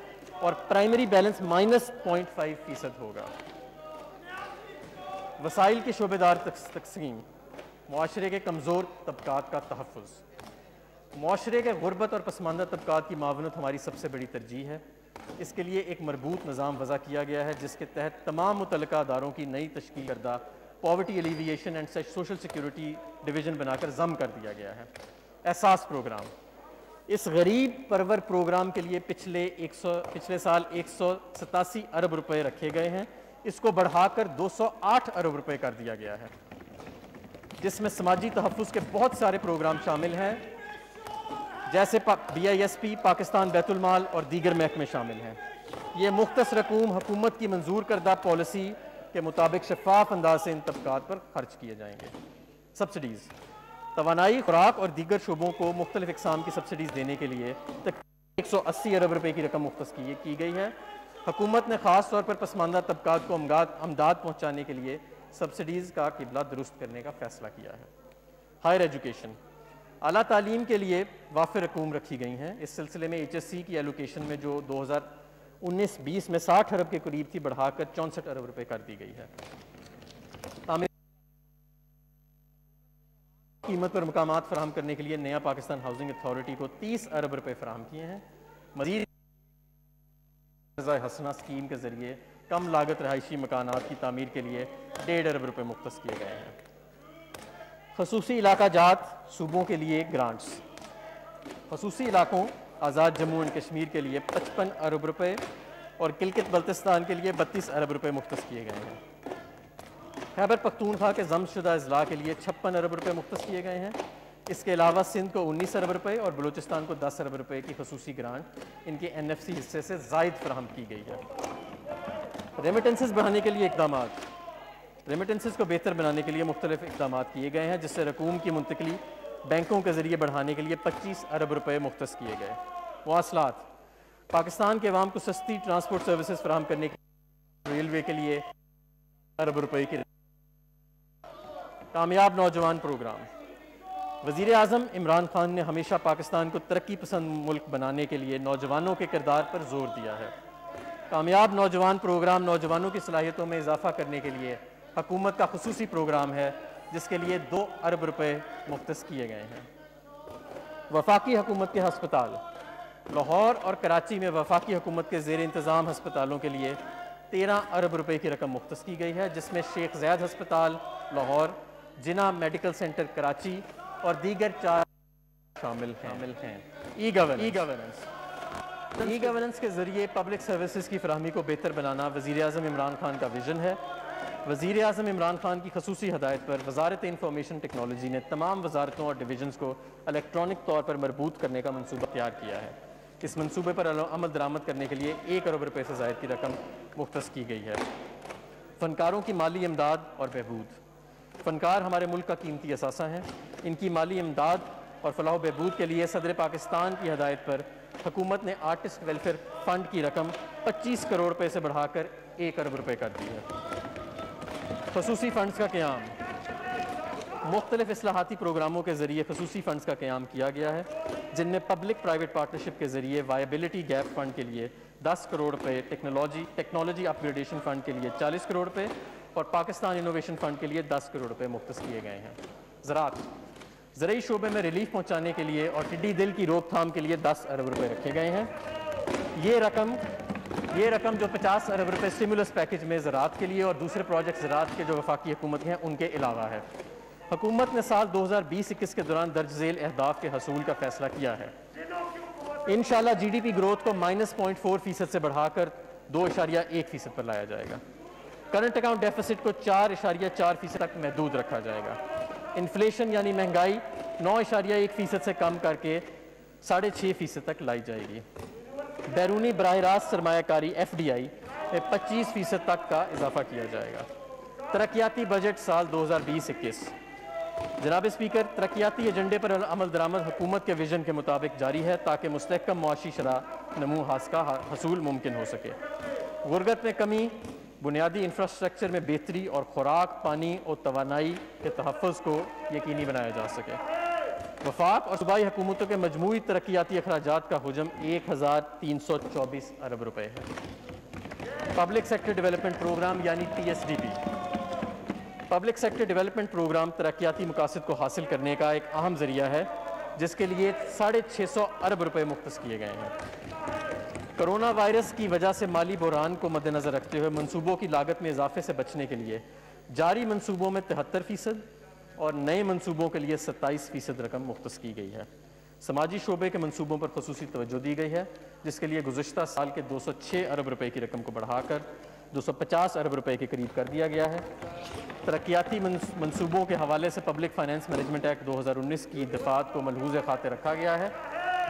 اور پرائمری بیلنس -0.5% ہوگا۔ وسائل کی شعبے دار تقسیم، معاشرے کے کمزور طبقات کا تحفظ۔ معاشرے کے غربت اور پسماندہ طبقات کی معاونت ہماری سب سے بڑی ترجیح ہے۔ اس کے لیے ایک مربوط نظام وضع کیا گیا ہے، جس کے تحت تمام متعلقہ اداروں کی نئی تشکیل کردہ poverty alleviation and social security division بنا کر ضم کر دیا گیا ہے۔ احساس پروگرام، اس غریب پرور پروگرام کے لیے پچھلے سال 187 ارب روپے رکھے گئے ہیں، اس کو بڑھا کر 208 ارب روپے کر دیا گیا ہے، جس میں سماجی تحفظ کے بہت سارے پروگرام شامل ہیں، جیسے B I S P, Pakistan Bait ul-Mal اور دیگر محکمے شامل ہیں۔ یہ مختص رقوم حکومت کی منظور کردہ پالیسی کے مطابق شفاف انداز سے ان طبقات پر خرچ کیے جائیں گے۔ سبسڈیز، توانائی، خوراک اور دیگر شعبوں کو مختلف اقسام کی سبسڈیز دینے کے لیے تقریباً 180 ارب روپے کی رقم مختص کی گئی ہے۔ حکومت نے خاص طور پر پسماندہ طبقات کو امداد پہنچانے کے لیے سبسڈیز کا قبلہ درست کرنے کا فیصلہ کیا ہے۔ ہائر ایجوکیشن، اعلیٰ تعلیم کے لیے وافر رقوم رکھی گئی ہیں۔ اس سلسلے میں ایچ ایس سی کی ایلوکیشن میں جو 2019-20 میں 60 ارب کے قریب تھی، بڑھا کر 64 ارب روپے کر دی گئی ہے۔ قیمت پر مقامات فراہم کرنے کے لیے نیا پاکستان ہاؤسنگ اتھارٹی کو 30 ارب روپے فراہم کیے ہیں۔ مزید حسنہ اسکیم کے ذریعے کم لاگت رہائشی مکانات کی تعمیر کے لیے 1.5 ارب روپے مختص کیے گئے ہیں۔ خصوصی علاقہ جات صوبوں کے لیے گرانٹس، خصوصی علاقوں آزاد جموں اینڈ کشمیر کے لیے 55 ارب روپے اور گلگت بلتستان کے لیے 32 ارب روپے مختص کیے گئے ہیں۔ خیبر پختونخوا کے ضم شدہ اضلاع کے لیے 56 ارب روپے مختص کیے گئے ہیں۔ اس کے علاوہ سندھ کو 19 ارب روپے اور بلوچستان کو 10 ارب روپے کی خصوصی گرانٹ ان کے این ایف سی حصے سے زائد فراہم کی گئی ہے۔ ریمیٹنسز بڑھانے کے لیے اقدامات، ریمیٹنسز کو بہتر بنانے کے لیے مختلف اقدامات کیے گئے ہیں، جس سے رقوم کی منتقلی بینکوں کے ذریعے بڑھانے کے لیے 25 ارب روپے مختص کیے گئے۔ مواصلات، پاکستان کے عوام کو سستی ٹرانسپورٹ سروسز فراہم کرنے کے لیے ریلوے کے لیے ارب روپے کی۔ کامیاب نوجوان پروگرام، وزیر اعظم عمران خان نے ہمیشہ پاکستان کو ترقی پسند ملک بنانے کے لیے نوجوانوں کے کردار پر زور دیا ہے۔ کامیاب نوجوان پروگرام نوجوانوں کی صلاحیتوں میں اضافہ کرنے کے لیے حکومت کا خصوصی پروگرام ہے، جس کے لیے 2 ارب روپے مختص کیے گئے ہیں۔ وفاقی حکومت کے ہسپتال، لاہور اور کراچی میں وفاقی حکومت کے زیر انتظام ہسپتالوں کے لیے 13 ارب روپے کی رقم مختص کی گئی ہے، جس میں شیخ زید ہسپتال لاہور، جناح میڈیکل سینٹر کراچی اور دیگر 4 شامل ہیں۔ ای گورننس کے ذریعے پبلک سروسز کی فراہمی کو بہتر بنانا وزیر اعظم عمران خان کا ویژن ہے۔ وزیر اعظم عمران خان کی خصوصی ہدایت پر وزارت انفارمیشن ٹیکنالوجی نے تمام وزارتوں اور ڈویژنز کو الیکٹرانک طور پر مربوط کرنے کا منصوبہ تیار کیا ہے۔ اس منصوبے پر عمل درآمد کرنے کے لیے 1 ارب روپے سے زائد کی رقم مختص کی گئی ہے۔ فنکاروں کی مالی امداد اور بہبود، فنکار ہمارے ملک کا قیمتی اثاثہ ہیں۔ ان کی مالی امداد اور فلاح و بہبود کے لیے صدر پاکستان کی ہدایت پر حکومت نے آرٹسٹ ویلفیئر فنڈ کی رقم 25 کروڑ روپے سے بڑھا کر 1 ارب روپے کر دی ہے۔ خصوصی فنڈز کا قیام، مختلف اصلاحاتی پروگراموں کے ذریعے خصوصی فنڈز کا قیام کیا گیا ہے، جن میں پبلک پرائیویٹ پارٹنرشپ کے ذریعے وائبلٹی گیپ فنڈ کے لیے 10 کروڑ روپے، ٹیکنالوجی اپ گریڈیشن فنڈ کے لیے 40 کروڑ روپے اور پاکستان انوویشن فنڈ کے لیے 10 کروڑ روپے مختص کیے گئے ہیں۔ زراعت، زرعی شعبے میں ریلیف پہنچانے کے لیے اور ٹڈی دل کی روک تھام کے لیے 10 ارب روپے رکھے گئے ہیں۔ یہ رقم جو 50 ارب روپے اسٹیمولس پیکج میں زراعت کے لیے اور دوسرے پروجیکٹ زراعت کے جو وفاقی حکومت ہیں ان کے علاوہ ہے۔ حکومت نے سال 2020-21 کے دوران درج ذیل اہداف کے حصول کا فیصلہ کیا ہے۔ انشاءاللہ جی ڈی پی گروتھ کو -0.4% سے بڑھا کر 2.1% پر لایا جائے گا۔ کرنٹ اکاؤنٹ ڈیفیسٹ کو 4.4% تک محدود رکھا جائے گا۔ انفلیشن یعنی مہنگائی 9.1% سے کم کر کے 6.5% تک لائی جائے گی۔ بیرونی براہ راست سرمایہ کاری FDI میں 25% تک کا اضافہ کیا جائے گا۔ ترقیاتی بجٹ سال 2020-21۔ جناب اسپیکر، ترقیاتی ایجنڈے پر عمل درآمد حکومت کے ویژن کے مطابق جاری ہے تاکہ مستحکم معاشی شرح نمو کا حصول ممکن ہو سکے۔ غربت میں کمی، بنیادی انفراسٹرکچر میں بہتری اور خوراک، پانی اور توانائی کے تحفظ کو یقینی بنایا جا سکے۔ وفاق اور صوبائی حکومتوں کے مجموعی ترقیاتی اخراجات کا حجم 1324 ارب روپے ہے۔ پبلک سیکٹر ڈیولپمنٹ پروگرام یعنی PSDP۔ Public sector development program ترقیاتی مقاصد کو حاصل کرنے کا ایک اہم ذریعہ ہے جس کے لیے 650 ارب روپے مختص کیے گئے ہیں۔ کرونا وائرس کی وجہ سے مالی بحران کو مد نظر رکھتے ہوئے منصوبوں کی لاگت میں اضافے سے بچنے کے لیے جاری منصوبوں میں 73% اور نئے منصوبوں کے لیے 27% رقم مختص کی گئی ہے۔ سماجی شعبے کے منصوبوں پر خصوصی توجہ دی گئی ہے جس کے لیے گزشتہ سال کے 206 ارب روپے کی رقم کو بڑھا کر 250 ارب روپے کے قریب کر دیا گیا ہے۔ ترقیاتی منصوبوں کے حوالے سے پبلک فائنانس مینجمنٹ ایکٹ 2019 کی دفعات کو ملحوظ خاطر رکھا گیا ہے۔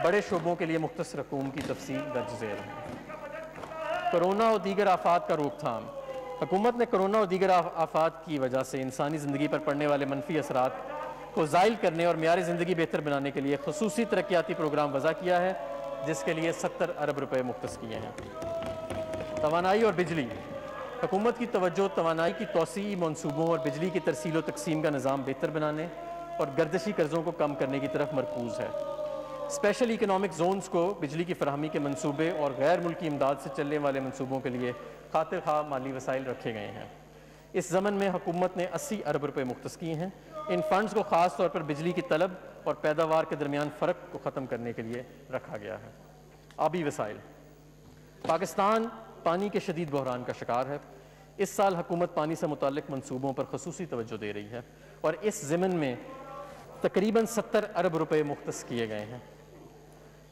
بڑے شعبوں کے لیے مختص رقوم کی تفصیل درج ذیل ہے۔ کرونا اور دیگر آفات کا روک تھام۔ حکومت نے کرونا اور دیگر آفات کی وجہ سے انسانی زندگی پر پڑنے والے منفی اثرات کو زائل کرنے اور معیار زندگی بہتر بنانے کے لیے خصوصی ترقیاتی پروگرام وضع کیا ہے جس کے لیے 70 ارب روپے مختص کیے ہیں۔ توانائی اور بجلی۔ حکومت کی توجہ توانائی کی توسیعی منصوبوں اور بجلی کی ترسیل و تقسیم کا نظام بہتر بنانے اور گردشی قرضوں کو کم کرنے کی طرف مرکوز ہے۔ اسپیشل اکنامک زونز کو بجلی کی فراہمی کے منصوبے اور غیر ملکی امداد سے چلنے والے منصوبوں کے لیے خاطر خواہ مالی وسائل رکھے گئے ہیں۔ اس ضمن میں حکومت نے 80 ارب روپے مختص کیے ہیں۔ ان فنڈز کو خاص طور پر بجلی کی طلب اور پیداوار کے درمیان فرق کو ختم کرنے کے لیے رکھا گیا ہے۔ آبی وسائل۔ پاکستان پانی کے شدید بحران کا شکار ہے۔ اس سال حکومت پانی سے متعلق منصوبوں پر خصوصی توجہ دے رہی ہے اور اس ضمن میں تقریباً 70 ارب روپے مختص کیے گئے ہیں۔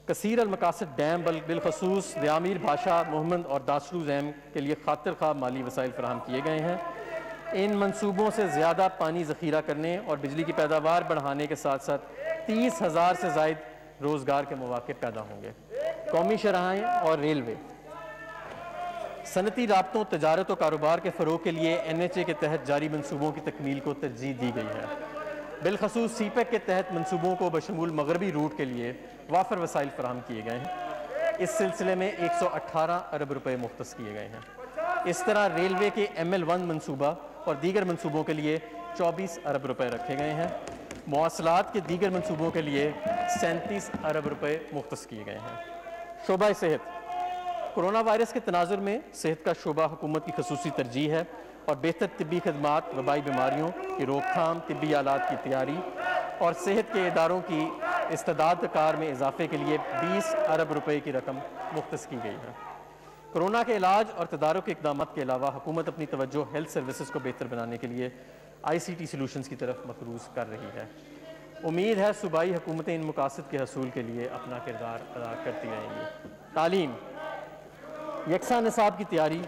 کثیر المقاصد ڈیم بالخصوص دیامیر بھاشا محمد اور داسلو زیم کے لیے خاطر خواہ مالی وسائل فراہم کیے گئے ہیں۔ ان منصوبوں سے زیادہ پانی ذخیرہ کرنے اور بجلی کی پیداوار بڑھانے کے ساتھ ساتھ 30,000 سے زائد روزگار کے مواقع پیدا ہوں گے۔ قومی شاہراہیں اور ریلوے۔ صنعتی رابطوں، تجارت و کاروبار کے فروغ کے لیے NHA کے تحت جاری منصوبوں کی تکمیل کو ترجیح دی گئی ہے۔ بالخصوص CPEC کے تحت منصوبوں کو بشمول مغربی روٹ کے لیے وافر وسائل فراہم کیے گئے ہیں۔ اس سلسلے میں 118 ارب روپے مختص کیے گئے ہیں۔ اس طرح ریلوے کے ML1 منصوبہ اور دیگر منصوبوں کے لیے 24 ارب روپے رکھے گئے ہیں۔ مواصلات کے دیگر منصوبوں کے لیے 37 ارب روپے مختص کیے گئے ہیں۔ شعبہ صحت۔ کرونا وائرس کے تناظر میں صحت کا شعبہ حکومت کی خصوصی ترجیح ہے اور بہتر طبی خدمات، وبائی بیماریوں کی روک تھام، طبی آلات کی تیاری اور صحت کے اداروں کی استعداد کار میں اضافے کے لیے 20 ارب روپے کی رقم مختص کی گئی ہے۔ کرونا کے علاج اور تدارک کے اقدامات کے علاوہ حکومت اپنی توجہ ہیلتھ سروسز کو بہتر بنانے کے لیے ICT سلوشنز کی طرف مقروض کر رہی ہے۔ امید ہے صوبائی حکومتیں ان مقاصد کے حصول کے لیے اپنا کردار ادا کرتی رہیں گی۔ تعلیم۔ یکساں نصاب کی تیاری،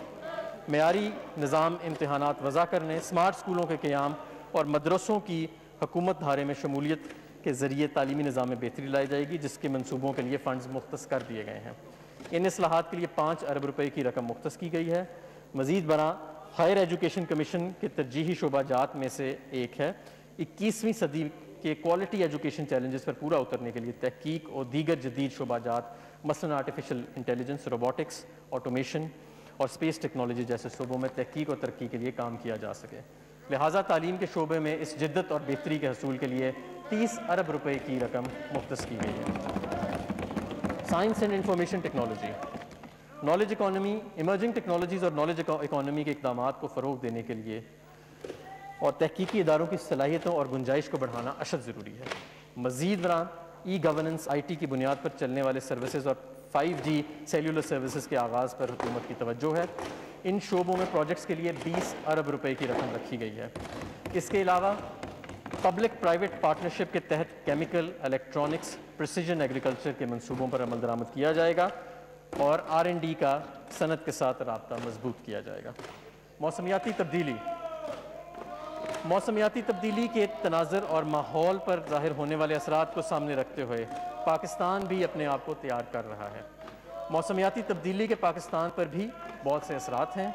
معیاری نظام امتحانات وضع کرنے، اسمارٹ اسکولوں کے قیام اور مدرسوں کی حکومت دھارے میں شمولیت کے ذریعے تعلیمی نظام میں بہتری لائی جائے گی جس کے منصوبوں کے لیے فنڈز مختص کر دیے گئے ہیں۔ ان اصلاحات کے لیے 5 ارب روپے کی رقم مختص کی گئی ہے۔ مزید برآں ہائر ایجوکیشن کمیشن کے ترجیحی شعبہ جات میں سے ایک ہے 21ویں صدی کے کوالٹی ایجوکیشن چیلنجز پر پورا اترنے کے لیے تحقیق اور دیگر جدید شعبہ جات مثلاً آرٹیفیشل انٹیلیجنس، روبوٹکس، آٹومیشن اور اسپیس ٹیکنالوجی جیسے شعبوں میں تحقیق اور ترقی کے لیے کام کیا جا سکے۔ لہٰذا تعلیم کے شعبے میں اس جدت اور بہتری کے حصول کے لیے 30 ارب روپے کی رقم مختص کی گئی ہے۔ Science and information technology. Knowledge economy, emerging technologies اور نالج اکانومی کے اقدامات کو فروغ دینے کے لیے اور تحقیقی اداروں کی صلاحیتوں اور گنجائش کو بڑھانا اشد ضروری ہے۔ مزید برآں ای گورننس IT کی بنیاد پر چلنے والے سروسز اور 5G سیلولر سروسز کے آغاز پر حکومت کی توجہ ہے۔ ان شعبوں میں پروجیکٹس کے لیے 20 ارب روپے کی رقم رکھی گئی ہے۔ اس کے علاوہ پبلک پرائیویٹ پارٹنرشپ کے تحت کیمیکل، الیکٹرانکس، پریسیجن ایگریکلچر کے منصوبوں پر عمل درآمد کیا جائے گا اور R&D کا صنعت کے ساتھ رابطہ مضبوط کیا جائے گا۔ موسمیاتی تبدیلی کے تناظر اور ماحول پر ظاہر ہونے والے اثرات کو سامنے رکھتے ہوئے پاکستان بھی اپنے آپ کو تیار کر رہا ہے۔ موسمیاتی تبدیلی کے پاکستان پر بھی بہت سے اثرات ہیں،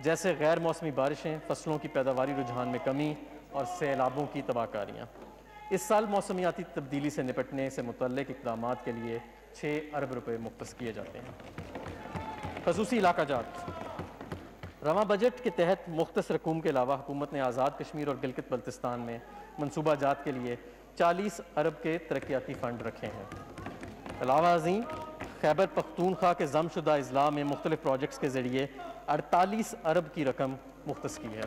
جیسے غیر موسمی بارشیں، فصلوں کی پیداواری رجحان میں کمی اور سیلابوں کی تباہ کاریاں۔ اس سال موسمیاتی تبدیلی سے نپٹنے سے متعلق اقدامات کے لیے 6 ارب روپے مختص کیے جاتے ہیں۔ خصوصی علاقہ جات رواں بجٹ کے تحت مختص رقوم کے علاوہ حکومت نے آزاد کشمیر اور گلگت بلتستان میں منصوبہ جات کے لیے 40 ارب کے ترقیاتی فنڈ رکھے ہیں۔ علاوہ ازیں خیبر پختونخوا کے ضم شدہ اضلاع میں مختلف پروجیکٹس کے ذریعے 48 ارب کی رقم مختص کی ہے۔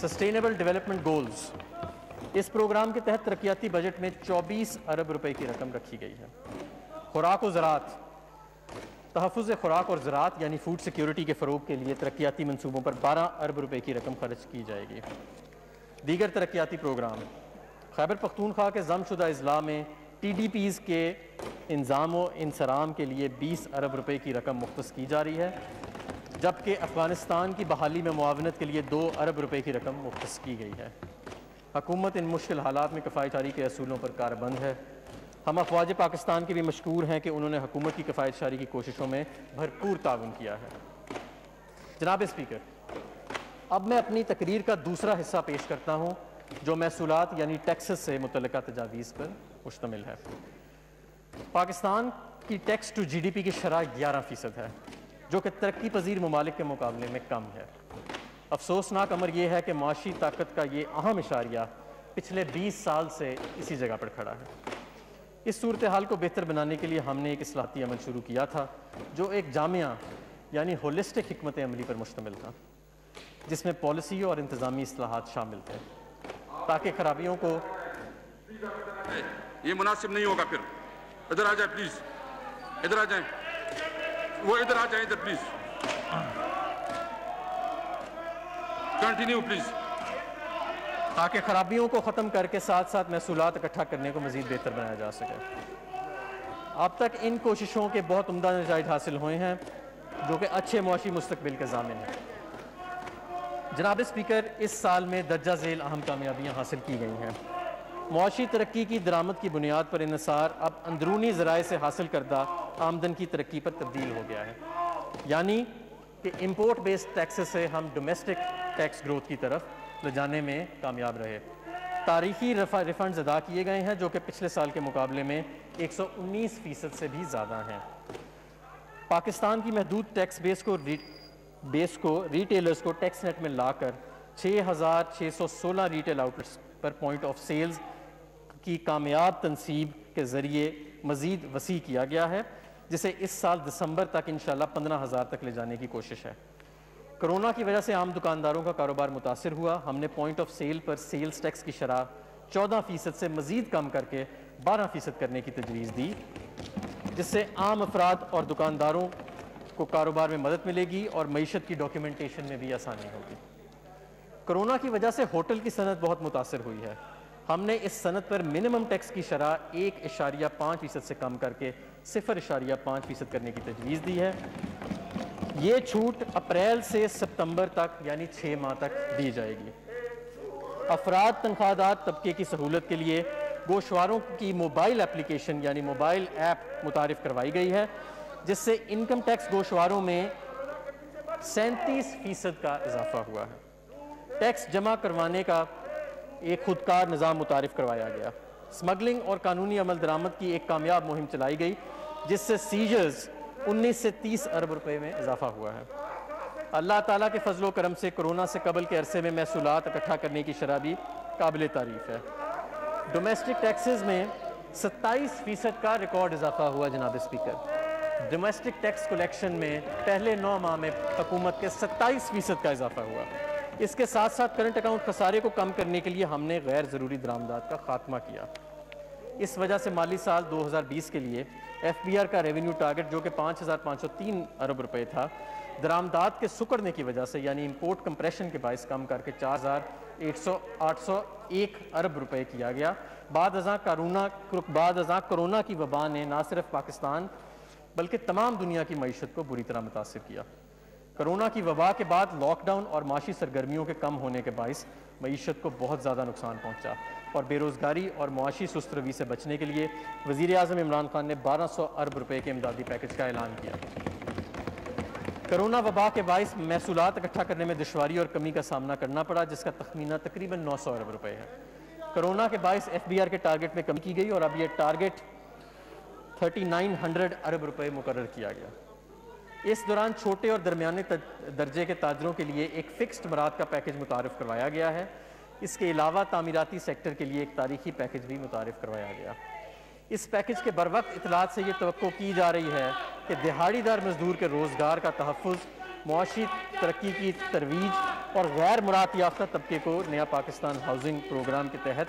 سسٹینیبل ڈیولپمنٹ گولز، اس پروگرام کے تحت ترقیاتی بجٹ میں 24 ارب روپے کی رقم رکھی گئی ہے۔ خوراک و زراعت، تحفظ خوراک اور زراعت یعنی فوڈ سیکیورٹی کے فروغ کے لیے ترقیاتی منصوبوں پر 12 ارب روپے کی رقم خرچ کی جائے گی۔ دیگر ترقیاتی پروگرام، خیبر پختونخوا کے ضم شدہ اضلاع میں TDPs کے انضام و انصرام کے لیے 20 ارب روپے کی رقم مختص کی جا رہی ہے، جبکہ افغانستان کی بحالی میں معاونت کے لیے 2 ارب روپے کی رقم مختص کی گئی ہے۔ حکومت ان مشکل حالات میں کفایت جاری کے اصولوں پر کاربند ہے۔ ہم افواج پاکستان کے بھی مشکور ہیں کہ انہوں نے حکومت کی کفایت جاری کی کوششوں میں بھرپور تعاون کیا ہے۔ جناب اسپیکر، اب میں اپنی تقریر کا دوسرا حصہ پیش کرتا ہوں جو محصولات یعنی ٹیکسز سے متعلقہ تجاویز پر مشتمل ہے۔ پاکستان کی ٹیکس ٹو GDP کی شرح 11% ہے، جو کہ ترقی پذیر ممالک کے مقابلے میں کم ہے۔ افسوسناک امر یہ ہے کہ معاشی طاقت کا یہ اہم اشاریہ پچھلے 20 سال سے اسی جگہ پر کھڑا ہے۔ اس صورتحال کو بہتر بنانے کے لیے ہم نے ایک اصلاحاتی عمل شروع کیا تھا جو ایک جامعہ یعنی ہولسٹک حکمت عملی پر مشتمل تھا، جس میں پالیسی اور انتظامی اصلاحات شامل تھے تاکہ خرابیوں کو یہ مناسب نہیں ہوگا۔ پھر ادھر آ جائیں پلیز، ادھر آ جائیں، وہ ادھر آ جائیں، ادھر پلیز کنٹینیو پلیز، تاکہ خرابیوں کو ختم کر کے ساتھ ساتھ محصولات اکٹھا کرنے کو مزید بہتر بنایا جا سکے۔ اب تک ان کوششوں کے بہت عمدہ نتائج حاصل ہوئے ہیں جو کہ اچھے معاشی مستقبل کے ضامن ہیں۔ جناب اسپیکر، اس سال میں درجہ ذیل اہم کامیابیاں حاصل کی گئی ہیں۔ معاشی ترقی کی درآمد کی بنیاد پر انحصار اب اندرونی ذرائع سے حاصل کردہ آمدن کی ترقی پر تبدیل ہو گیا ہے، یعنی کہ امپورٹ بیسڈ ٹیکسز سے ہم ڈومیسٹک ٹیکس گروتھ کی طرف لے جانے میں کامیاب رہے۔ تاریخی ریفنڈز ادا کیے گئے ہیں جو کہ پچھلے سال کے مقابلے میں 119% سے بھی زیادہ ہیں۔ پاکستان کی محدود ٹیکس بیس کو ریٹیلرز کو ٹیکس نیٹ میں لا کر 6616 ریٹیل آؤٹلیٹس پر پوائنٹ آف سیلز کی کامیاب تنصیب کے ذریعے مزید وسیع کیا گیا ہے، جسے اس سال دسمبر تک انشاءاللہ 15,000 تک لے جانے کی کوشش ہے۔ کرونا کی وجہ سے عام دکانداروں کا کاروبار متاثر ہوا۔ ہم نے پوائنٹ آف سیل پر سیلز ٹیکس کی شرح 14% سے مزید کم کر کے 12% کرنے کی تجویز دی، جس سے عام افراد اور دکانداروں کو کاروبار میں مدد ملے گی اور معیشت کی ڈاکیومنٹیشن میں بھی آسانی ہوگی۔ کرونا کی وجہ سے ہوٹل کی صنعت بہت متاثر ہوئی ہے۔ ہم نے اس صنعت پر منیمم ٹیکس کی شرح 1.5% سے کم کر کے 0.5% کرنے کی تجویز دی ہے۔ یہ چھوٹ اپریل سے ستمبر تک یعنی 6 ماہ تک دی جائے گی۔ افراد تنخواہ دار طبقے کی سہولت کے لیے گوشواروں کی موبائل اپلیکیشن یعنی موبائل ایپ متعارف کروائی گئی ہے، جس سے انکم ٹیکس گوشواروں میں 37% کا اضافہ ہوا ہے۔ ٹیکس جمع کروانے کا ایک خودکار نظام متعارف کروایا گیا۔ سمگلنگ اور قانونی عمل درآمد کی ایک کامیاب مہم چلائی گئی، جس سے سیجرز 19 سے 30 ارب روپے میں اضافہ ہوا ہے۔ اللہ تعالیٰ کے فضل و کرم سے کرونا سے قبل کے عرصے میں محصولات اکٹھا کرنے کی شرح بھی قابل تعریف ہے۔ ڈومیسٹک ٹیکسز میں 27% کا ریکارڈ اضافہ ہوا جناب اسپیکر۔ ڈومیسٹک ٹیکس کلیکشن میں پہلے 9 ماہ میں حکومت کے 27% کا اضافہ ہوا۔ اس کے ساتھ ساتھ کرنٹ اکاؤنٹ خسارے کو کم کرنے کے لیے ہم نے غیر ضروری درآمدات کا خاتمہ کیا۔ اس وجہ سے مالی سال 2020 کے لیے ایف بی آر کا ریونیو ٹارگٹ جو کہ 5,503 ارب روپے تھا، درآمدات کے سکڑنے کی وجہ سے یعنی امپورٹ کمپریشن کے باعث کم کر کے 4,801 ارب روپے کیا گیا۔ بعد ازاں کرونا کی وبا نے نہ صرف پاکستان بلکہ تمام دنیا کی معیشت کو بری طرح متاثر کیا۔ کرونا کی وبا کے بعد لاک ڈاؤن اور معاشی سرگرمیوں کے کم ہونے کے باعث معیشت کو بہت زیادہ نقصان پہنچا اور بے روزگاری اور معاشی سست روی سے بچنے کے لیے وزیر اعظم عمران خان نے 1,200 ارب روپے کے امدادی پیکج کا اعلان کیا۔ کرونا وبا کے باعث محصولات اکٹھا کرنے میں دشواری اور کمی کا سامنا کرنا پڑا، جس کا تخمینہ تقریباً 900 ارب روپے ہے۔ کرونا کے باعث ایف بی آر کے ٹارگٹ میں کمی کی گئی اور اب یہ ٹارگٹ 3900 ارب روپے مقرر کیا گیا۔ اس دوران چھوٹے اور درمیانے درجے کے تاجروں کے لیے ایک فکسڈ مراد کا پیکج متعارف کروایا گیا ہے۔ اس کے علاوہ تعمیراتی سیکٹر کے لیے ایک تاریخی پیکج بھی متعارف کروایا گیا۔ اس پیکج کے بروقت اطلاعات سے یہ توقع کی جا رہی ہے کہ دہاڑی دار مزدور کے روزگار کا تحفظ، معاشی ترقی کی ترویج اور غیر مراعات یافتہ طبقے کو نیا پاکستان ہاؤسنگ پروگرام کے تحت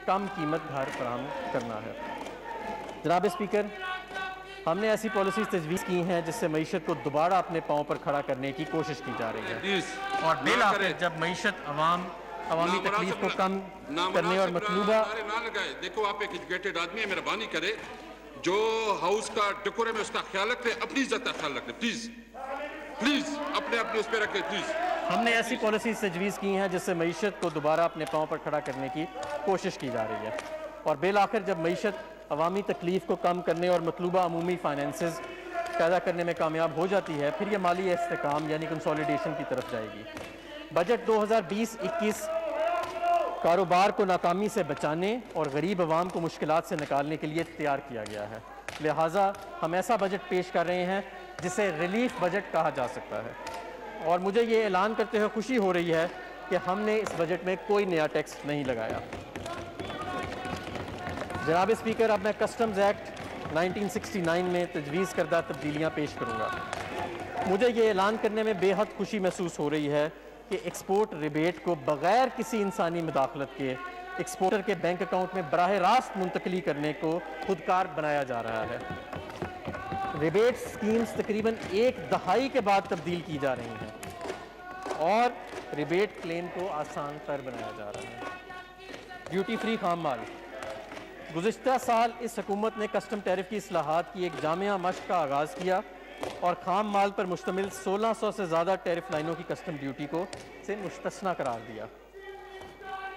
کم قیمت گھر فراہم کرنا ہے۔ جناب اسپیکر، ہم نے ایسی پالیسیز تجویز کی ہیں جس سے معیشت کو دوبارہ اپنے پاؤں پر کھڑا کرنے کی کوشش کی جا رہی ہے اور بالآخر جب معیشت عوامی تکلیف کو کم کرنے اور مطلوبہ دیکھو آپ ایک ایجوکیٹڈ آدمی ہے، مہربانی کرے جو ہاؤس کا ڈیکورم ہے اس کا خیال رکھتے، اپنی عزت کا خیال رکھتے، پلیز اپنے اس پہ رکھے پلیز۔ ہم نے ایسی پالیسیز تجویز کی ہیں جس سے معیشت کو دوبارہ اپنے پاؤں پر کھڑا کرنے کی کوشش کی جا رہی ہے اور بالآخر جب معیشت عوامی تکلیف کو کم کرنے اور مطلوبہ عمومی فائنینسز پیدا کرنے میں کامیاب ہو جاتی ہے، پھر یہ مالی استحکام یعنی کنسولیڈیشن کی طرف جائے گی۔ بجٹ 2020-21 کاروبار کو ناکامی سے بچانے اور غریب عوام کو مشکلات سے نکالنے کے لیے تیار کیا گیا ہے، لہٰذا ہم ایسا بجٹ پیش کر رہے ہیں جسے ریلیف بجٹ کہا جا سکتا ہے اور مجھے یہ اعلان کرتے ہوئے خوشی ہو رہی ہے کہ ہم نے اس بجٹ میں کوئی نیا ٹیکس نہیں لگایا۔ جناب اسپیکر، اب میں کسٹمز ایکٹ 1969 میں تجویز کردہ تبدیلیاں پیش کروں گا۔ مجھے یہ اعلان کرنے میں بے حد خوشی محسوس ہو رہی ہے کہ ایکسپورٹ ریبیٹ کو بغیر کسی انسانی مداخلت کے ایکسپورٹر کے بینک اکاؤنٹ میں براہ راست منتقلی کرنے کو خودکار بنایا جا رہا ہے۔ ریبیٹ سکیمز تقریباً ایک دہائی کے بعد تبدیل کی جا رہی ہیں اور ریبیٹ کلیم کو آسان تر بنایا جا رہا ہے۔ ڈیوٹی فری خام مال، گزشتہ سال اس حکومت نے کسٹم ٹیرف کی اصلاحات کی ایک جامعہ مشق کا آغاز کیا اور خام مال پر مشتمل 1600 سے زیادہ ٹیرف لائنوں کی کسٹم ڈیوٹی کو سے مستثنیٰ قرار دیا۔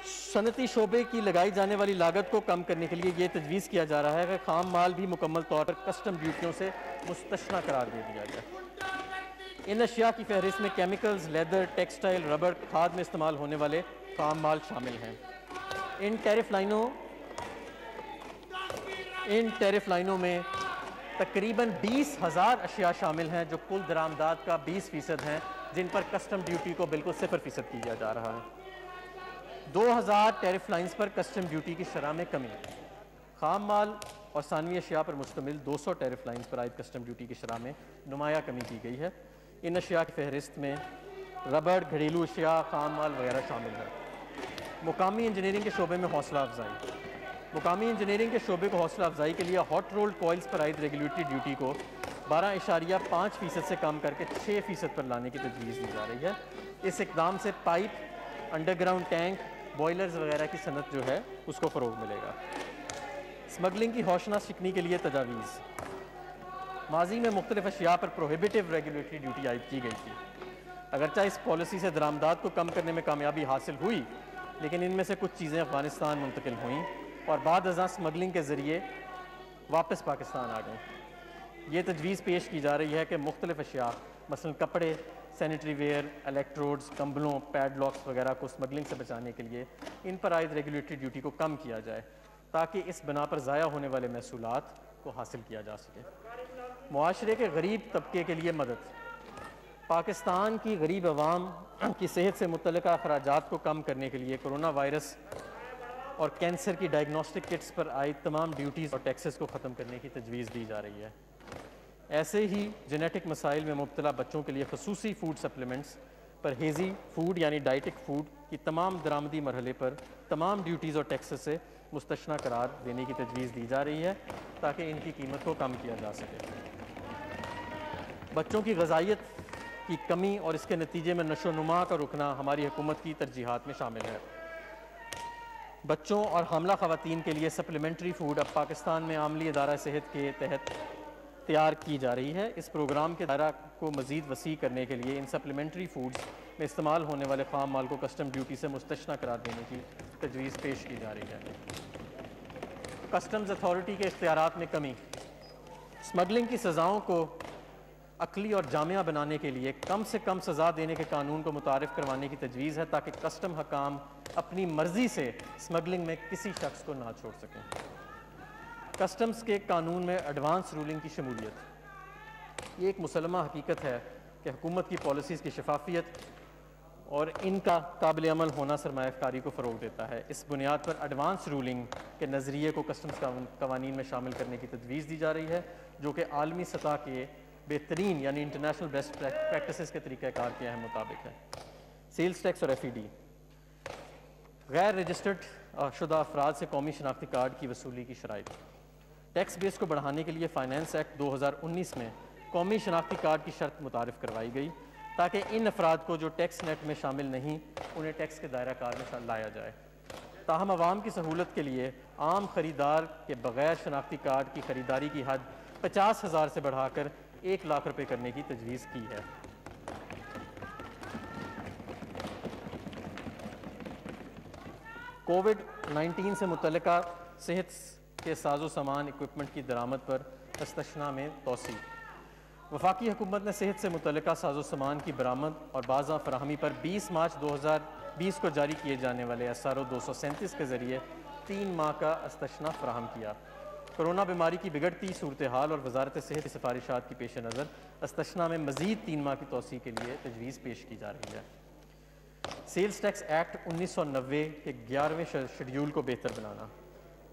صنعتی شعبے کی لگائی جانے والی لاگت کو کم کرنے کے لیے یہ تجویز کیا جا رہا ہے کہ خام مال بھی مکمل طور پر کسٹم ڈیوٹیوں سے مستثنیٰ قرار دے دیا جائے۔ ان اشیاء کی فہرست میں کیمیکلز، لیدر، ٹیکسٹائل، ربڑ، کھاد میں استعمال ہونے والے خام مال شامل ہیں۔ ان ٹیرف لائنوں میں تقریباً 20,000 اشیاء شامل ہیں جو کل درآمدات کا 20% ہیں، جن پر کسٹم ڈیوٹی کو بالکل 0% کیا جا رہا ہے۔ 2000 ٹیرف لائنز پر کسٹم ڈیوٹی کی شرح میں کمی، خام مال اور ثانوی اشیاء پر مشتمل 200 ٹیرف لائنز پر عائد کسٹم ڈیوٹی کی شرح میں نمایاں کمی کی گئی ہے۔ ان اشیاء کی فہرست میں ربڑ، گھریلو اشیاء، خام مال وغیرہ شامل ہے۔ مقامی انجینئرنگ کے شعبے میں حوصلہ افزائی، مقامی انجینئرنگ کے شعبے کو حوصلہ افزائی کے لیے ہاٹ رولڈ کوئلز پر عائد ریگولیٹری ڈیوٹی کو 12.5% سے کم کر کے 6% پر لانے کی تجویز دی جا رہی ہے۔ اس اقدام سے pipe, under ground tank, boilers وغیرہ کی صنعت جو ہے اس کو فروغ ملے گا۔ اسمگلنگ کی ہوشناس شکنی کے لیے تجاویز، ماضی میں مختلف اشیاء پر پروہیبیٹو ریگولیٹری ڈیوٹی عائد کی گئی تھی۔ اگرچہ اس پالیسی سے درآمدات کو کم کرنے میں کامیابی حاصل ہوئی، لیکن ان میں سے کچھ چیزیں افغانستان منتقل ہوئیں اور بعد ازاں اسمگلنگ کے ذریعے واپس پاکستان آ گئیں۔ یہ تجویز پیش کی جا رہی ہے کہ مختلف اشیاء مثلاً کپڑے، سینیٹری ویئر، الیکٹروڈز، کمبلوں، پیڈ لاکس وغیرہ کو اسمگلنگ سے بچانے کے لیے ان پر عائد ریگولیٹری ڈیوٹی کو کم کیا جائے تاکہ اس بنا پر ضائع ہونے والے محصولات کو حاصل کیا جا سکے۔ معاشرے کے غریب طبقے کے لیے مدد، پاکستان کی غریب عوام کی صحت سے متعلقہ اخراجات کو کم کرنے کے لیے کرونا وائرس اور کینسر کی ڈائگنوسٹک کٹس پر عائد تمام ڈیوٹیز اور ٹیکسز کو ختم کرنے کی تجویز دی جا رہی ہے۔ ایسے ہی جینیٹک مسائل میں مبتلا بچوں کے لیے خصوصی فوڈ سپلیمنٹس، پرہیزی فوڈ یعنی ڈائٹک فوڈ کی تمام درآمدی مرحلے پر تمام ڈیوٹیز اور ٹیکسز سے مستثنی قرار دینے کی تجویز دی جا رہی ہے تاکہ ان کی قیمت کو کم کیا جا سکے۔ بچوں کی غذائیت کی کمی اور اس کے نتیجے میں نشو و نما کا رکنا ہماری حکومت کی ترجیحات میں شامل ہے۔ بچوں اور حاملہ خواتین کے لیے سپلیمنٹری فوڈ اب پاکستان میں عاملی ادارہ صحت کے تحت تیار کی جا رہی ہے۔ اس پروگرام کے دائرہ کو مزید وسیع کرنے کے لیے ان سپلیمنٹری فوڈز میں استعمال ہونے والے خام مال کو کسٹم ڈیوٹی سے مستثنی قرار دینے کی تجویز پیش کی جا رہی ہے۔ کسٹمز اتھارٹی کے اختیارات میں کمی، اسمگلنگ کی سزاؤں کو عقلی اور جامعہ بنانے کے لیے کم سے کم سزا دینے کے قانون کو متعارف کروانے کی تجویز ہے تاکہ کسٹم حکام اپنی مرضی سے اسمگلنگ میں کسی شخص کو نہ چھوڑ سکیں۔ کسٹمز کے قانون میں ایڈوانس رولنگ کی شمولیت، یہ ایک مسلمہ حقیقت ہے کہ حکومت کی پالیسیز کی شفافیت اور ان کا قابل عمل ہونا سرمایہ کاری کو فروغ دیتا ہے۔ اس بنیاد پر ایڈوانس رولنگ کے نظریے کو کسٹمز قوانین میں شامل کرنے کی تجویز دی جا رہی ہے، جو کہ عالمی سطح کے بہترین یعنی انٹرنیشنل بیسٹ پریکٹسز کے طریقہ کار کے اہم مطابق ہے۔ سیلز ٹیکس اور ایف ای ڈی، غیر رجسٹرڈ شدہ افراد سے قومی شناختی کارڈ کی وصولی کی شرائط۔ ٹیکس بیس کو بڑھانے کے لیے فائنانس ایکٹ 2019 میں قومی شناختی کارڈ کی شرط متعارف کروائی گئی تاکہ ان افراد کو جو ٹیکس نیٹ میں شامل نہیں انہیں ٹیکس کے دائرہ کار میں لایا جائے۔ تاہم عوام کی سہولت کے لیے عام خریدار کے بغیر شناختی کارڈ کی خریداری کی حد 50,000 سے بڑھا کر 1 لاکھ روپے کرنے کی تجویز کی ہے۔ کووڈ-19 سے متعلقہ صحت کے ساز و سامان اکوپمنٹ کی درآمد پر استثناء میں توسیع۔ وفاقی حکومت نے صحت سے متعلقہ ساز و سامان کی برآمد اور بازاں فراہمی پر 20 مارچ 2020 کو جاری کیے جانے والے SRO 237 کے ذریعے 3 ماہ کا استثناء فراہم کیا۔ کرونا بیماری کی بگڑتی صورتحال اور وزارت صحت کی سفارشات کی پیش نظر استثناء میں مزید 3 ماہ کی توسیع کے لیے تجویز پیش کی جا رہی ہے۔ سیلز ٹیکس ایکٹ 1990 کے 11ویں شیڈیول کو بہتر بنانا۔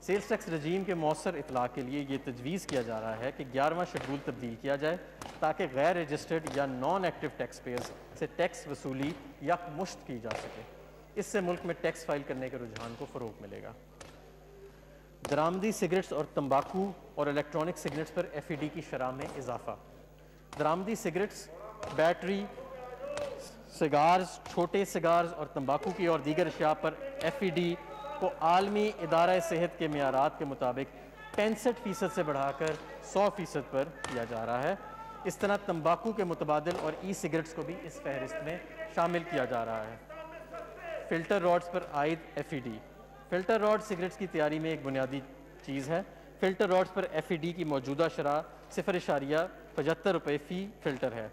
سیلز ٹیکس رجیم کے مؤثر اطلاق کے لیے یہ تجویز کیا جا رہا ہے کہ 11واں شیڈول تبدیل کیا جائے تاکہ غیر رجسٹرڈ یا نان ایکٹیو ٹیکس پیئرز سے ٹیکس وصولی یکمشت کی جا سکے۔ اس سے ملک میں ٹیکس فائل کرنے کے رجحان کو فروغ ملے گا۔ درآمدی سگریٹس اور تمباکو اور الیکٹرانک سگریٹس پر ایف ای ڈی کی شرح میں اضافہ۔ درآمدی سگریٹس، بیٹری، سگارز، چھوٹے سگارز اور تمباکو کی اور دیگر اشیاء پر ایف ای ڈی کو عالمی ادارہ صحت کے معیارات کے مطابق 65% سے بڑھا کر 100% پر کیا جا رہا ہے۔ اس طرح تمباکو کے متبادل اور ای سگریٹس کو بھی اس فہرست میں شامل کیا جا رہا ہے۔ فلٹر راڈز پر عائد F E D. Filter rod cigarettes کی تیاری میں ایک بنیادی چیز ہے۔ فلٹر راڈز پر ایف ای ڈی کی موجودہ شرح 0.75 روپے فی فلٹر ہے۔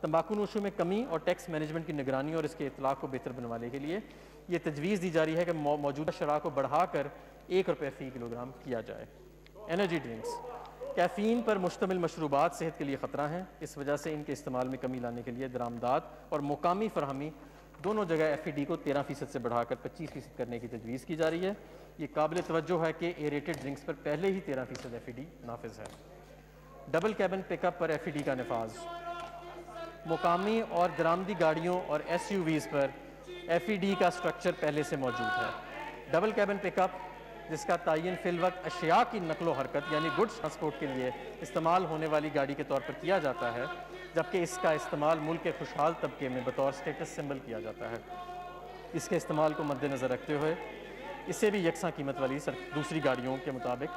تمباکو نوشوں میں کمی اور ٹیکس مینجمنٹ کی نگرانی اور اس کے اطلاق کو بہتر بنوانے کے لیے یہ تجویز دی جا رہی ہے کہ موجودہ شرح کو بڑھا کر 1 روپے فی کلوگرام کیا جائے۔ انرجی ڈرنکس، کیفین پر مشتمل مشروبات صحت کے لیے خطرہ ہیں، اس وجہ سے ان کے استعمال میں کمی لانے کے لیے درآمدات اور مقامی فراہمی دونوں جگہ ایف ای ڈی کو 13% سے بڑھا کر 25% کرنے کی تجویز کی جا رہی ہے۔ یہ قابل توجہ ہے کہ ایریٹڈ ڈرنکس پر پہلے ہی 13% ایف ای ڈی نافذ ہے۔ ڈبل کیبن پک اپ پر ایف ای ڈی کا نفاذ۔ مقامی اور درآمدی گاڑیوں اور ایس یو ویز پر ایف ای ڈی کا سٹرکچر پہلے سے موجود ہے۔ ڈبل کیبن پک اپ جس کا تعین فی الوقت اشیاء کی نقل و حرکت یعنی گڈس ٹرانسپورٹ کے لیے استعمال ہونے والی گاڑی کے طور پر کیا جاتا ہے، جبکہ اس کا استعمال ملک کے خوشحال طبقے میں بطور سٹیٹس سمبل کیا جاتا ہے۔ اس کے استعمال کو مد نظر رکھتے ہوئے اسے بھی یکساں قیمت والی دوسری گاڑیوں کے مطابق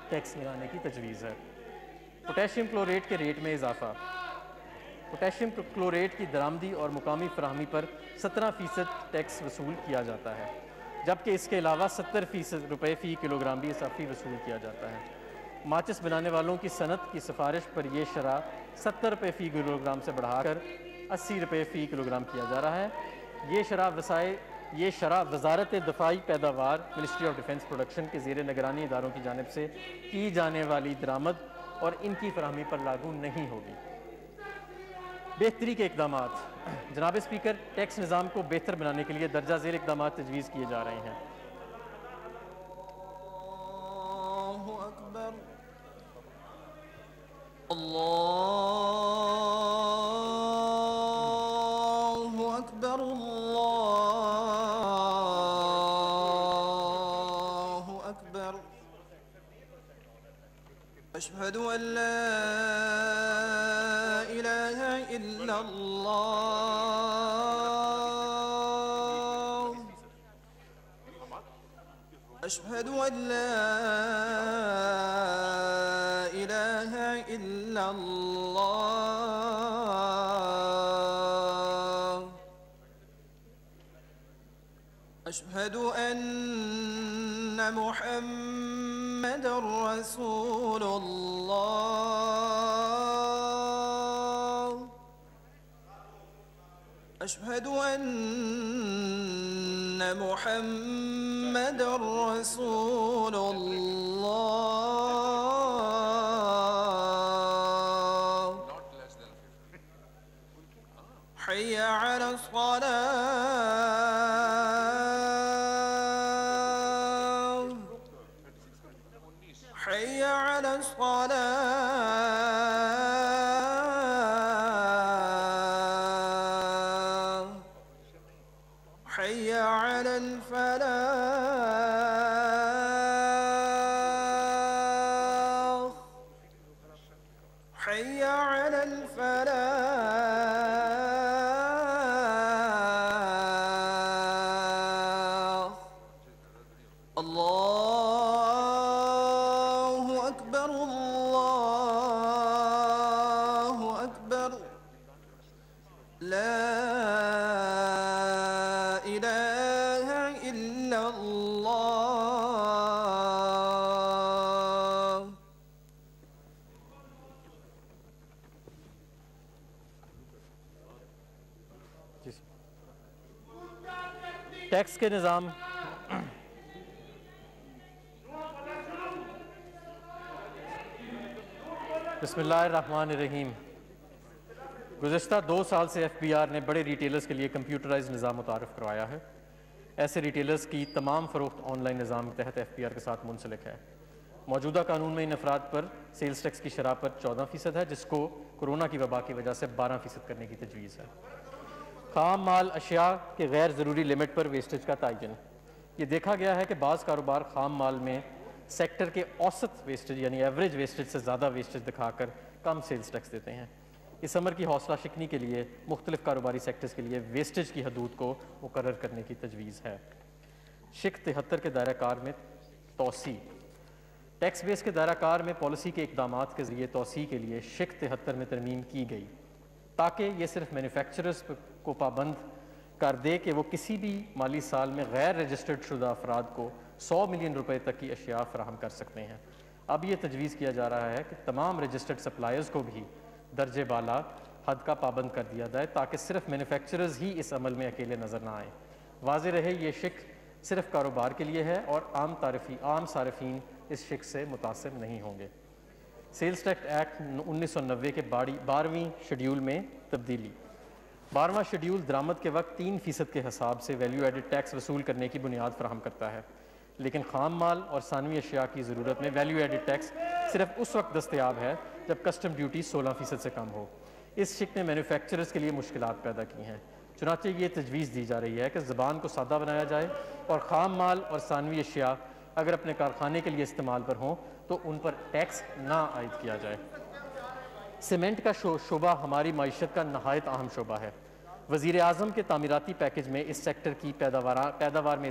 ٹیکس لگانے کی تجویز ہے۔ پوٹیشیم کلوریٹ کے ریٹ میں اضافہ۔ پوٹیشیم کلوریٹ کی درآمدی اور مقامی فراہمی پر 17% ٹیکس وصول کیا جاتا ہے، جبکہ اس کے علاوہ 70 روپے فی کلوگرام بھی اضافی وصول کیا جاتا ہے۔ ماچس بنانے والوں کی صنعت کی سفارش پر یہ شرح 70 روپے فی کلوگرام سے بڑھا کر 80 روپے فی کلوگرام کیا جا رہا ہے۔ یہ شرح وزارت دفاعی پیداوار منسٹری آف ڈیفنس پروڈکشن کے زیر نگرانی اداروں کی جانب سے کی جانے والی درآمد اور ان کی فراہمی پر لاگو نہیں ہوگی۔ بہتری کے اقدامات۔ جناب اسپیکر، ٹیکس نظام کو بہتر بنانے کے لیے درجہ ذیل اقدامات تجویز کیے جا رہے ہیں۔ اللہ اکبر، اللہ اکبر، اللہ اکبر۔ أشهد أن لا إله إلا الله أشهد أن لا إله إلا الله أشهد أن محمد رسول الله أشهد أن محمد رسول الله حي على الصلاة حي على الصلاة حي على الفلاح حي على الفلاح الله أكبر الله أكبر لا إله إلا الله ٹیکس کے نظام بسم اللہ الرحمن الرحیم گزشتہ 2 سال سے ایف بی آر نے بڑے ریٹیلرز کے لیے کمپیوٹرائز نظام متعارف کروایا ہے. ایسے ریٹیلرز کی تمام فروخت آن لائن نظام کے تحت ایف بی آر کے ساتھ منسلک ہے. موجودہ قانون میں ان افراد پر سیلز ٹیکس کی شرح پر 14% ہے جس کو کرونا کی وبا کی وجہ سے 12% کرنے کی تجویز ہے. خام مال اشیاء کے غیر ضروری لمٹ پر ویسٹیج کا تعین. یہ دیکھا گیا ہے کہ بعض کاروبار خام مال میں سیکٹر کے اوسط ویسٹیج یعنی ایوریج ویسٹیج سے زیادہ ویسٹیج دکھا کر کم سیلز ٹیکس دیتے ہیں. اس امر کی حوصلہ شکنی کے لیے مختلف کاروباری سیکٹرز کے لیے ویسٹیج کی حدود کو مقرر کرنے کی تجویز ہے. شق 73 کے دائرہ کار میں توسیع. ٹیکس بیس کے دائرہ کار میں پالیسی کے اقدامات کے ذریعے توسیع کے لیے شق 73 میں ترمیم کی گئی تاکہ یہ صرف مینوفیکچررز کو پابند کر دے کہ وہ کسی بھی مالی سال میں غیر رجسٹرڈ شدہ افراد کو 100 ملین روپے تک کی اشیاء فراہم کر سکتے ہیں. اب یہ تجویز کیا جا رہا ہے کہ تمام رجسٹرڈ سپلائرز کو بھی درجے بالا حد کا پابند کر دیا جائے تاکہ صرف مینوفیکچررز ہی اس عمل میں اکیلے نظر نہ آئیں. واضح رہے یہ شق صرف کاروبار کے لیے ہے اور عام صارفین اس شق سے متاثر نہیں ہوں گے. سیلز ٹیکس ایکٹ 1990 کے 12ویں شیڈیول میں تبدیلی. 12واں شیڈیول درآمد کے وقت 3% کے حساب سے ویلیو ایڈڈ ٹیکس وصول کرنے کی بنیاد فراہم کرتا ہے، لیکن خام مال اور ثانوی اشیاء کی ضرورت میں ویلیو ایڈڈ ٹیکس صرف اس وقت دستیاب ہے جب کسٹم ڈیوٹی 16% سے کم ہو. اس شق نے مینوفیکچررز کے لیے مشکلات پیدا کی ہیں. چنانچہ یہ تجویز دی جا رہی ہے کہ زبان کو سادہ بنایا جائے اور خام مال اور ثانوی اشیاء اگر اپنے کارخانے کے لیے استعمال پر ہوں تو ان پر ٹیکس نہ عائد کیا جائے. سیمنٹ کا شعبہ ہماری معیشت کا نہایت اہم شعبہ ہے. وزیر اعظم کے تعمیراتی پیکج میں اس سیکٹر کی پیداوار میں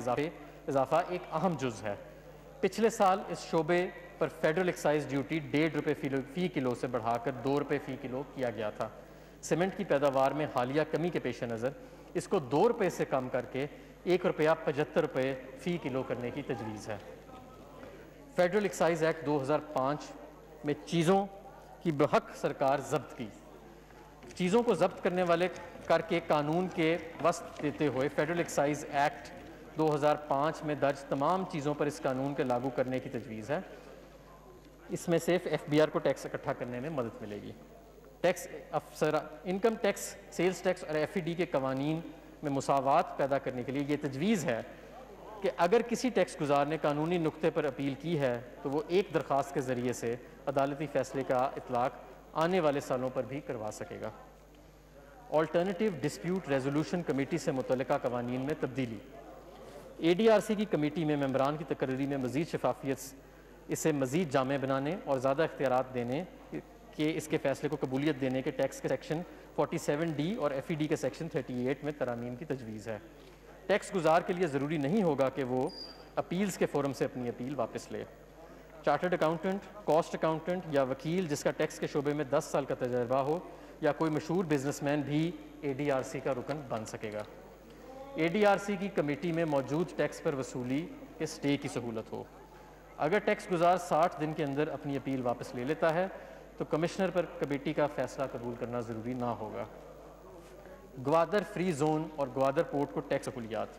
اضافہ ایک اہم جز ہے. پچھلے سال اس شعبے پر فیڈرل ایکسائز ڈیوٹی 1.5 روپے فی کلو سے بڑھا کر 2 روپے فی کلو کیا گیا تھا. سیمنٹ کی پیداوار میں حالیہ کمی کے پیش نظر اس کو 2 روپے سے کم کر کے 1.75 روپے فی کلو کرنے کی تجویز ہے. فیڈرل ایکسائز ایکٹ 2005 میں چیزوں کی بحق سرکار ضبط کی. چیزوں کو ضبط کرنے والے کر کے قانون کے وسط دیتے ہوئے فیڈرل ایکسائز ایکٹ 2005 میں درج تمام چیزوں پر اس قانون کے لاگو کرنے کی تجویز ہے. اس میں صرف ایف بی آر کو ٹیکس اکٹھا کرنے میں مدد ملے گی. Tax income tax, sales tax اور ایف ای ڈی کے قوانین میں مساوات پیدا کرنے کے لیے یہ تجویز ہے کہ اگر کسی ٹیکس گزار نے قانونی نقطے پر اپیل کی ہے تو وہ ایک درخواست کے ذریعے سے عدالتی فیصلے کا اطلاق آنے والے سالوں پر بھی کروا سکے گا. آلٹرنیٹیو ڈسپیوٹ ریزولوشن کمیٹی سے متعلقہ قوانین میں تبدیلی. اے ڈی آر سی کی کمیٹی میں ممبران کی تقرری میں مزید شفافیت اسے مزید جامع بنانے اور زیادہ اختیارات دینے کہ اس کے فیصلے کو قبولیت دینے کے ٹیکس کے سیکشن 47D اور FED کے سیکشن 38 میں ترامیم کی تجویز ہے۔ ٹیکس گزار کے لیے ضروری نہیں ہوگا کہ وہ اپیلز کے فورم سے اپنی اپیل واپس لے۔ چارٹرڈ اکاؤنٹنٹ، کاسٹ اکاؤنٹنٹ یا وکیل جس کا ٹیکس کے شعبے میں 10 سال کا تجربہ ہو یا کوئی مشہور بزنس مین بھی ADRC کا رکن بن سکے گا۔ ADRC کی کمیٹی میں موجود ٹیکس پر وصولی کے سٹے کی سہولت ہو۔ اگر ٹیکس گزار 60 دن کے اندر اپنی اپیل واپس لے لیتا ہے تو کمشنر پر کمیٹی کا فیصلہ قبول کرنا ضروری نہ ہوگا۔ گوادر فری زون اور گوادر پورٹ کو ٹیکس سہولیات۔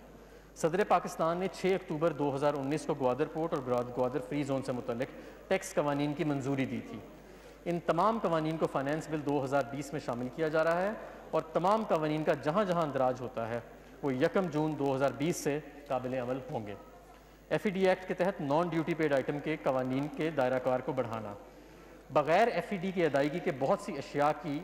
صدر پاکستان نے 6 اکتوبر 2019 کو گوادر پورٹ اور گوادر فری زون سے متعلق ٹیکس قوانین کی منظوری دی تھی۔ ان تمام قوانین کو فائنانس بل 2020 میں شامل کیا جا رہا ہے اور تمام قوانین کا جہاں جہاں اندراج ہوتا ہے وہ 1 جون 2020 سے قابل عمل ہوں گے۔ FED ایکٹ کے تحت نان ڈیوٹی پیڈ آئٹم کے قوانین کے دائرہ کار کو بڑھانا۔ بغیر FED کی ادائیگی کے بہت سی اشیاء کی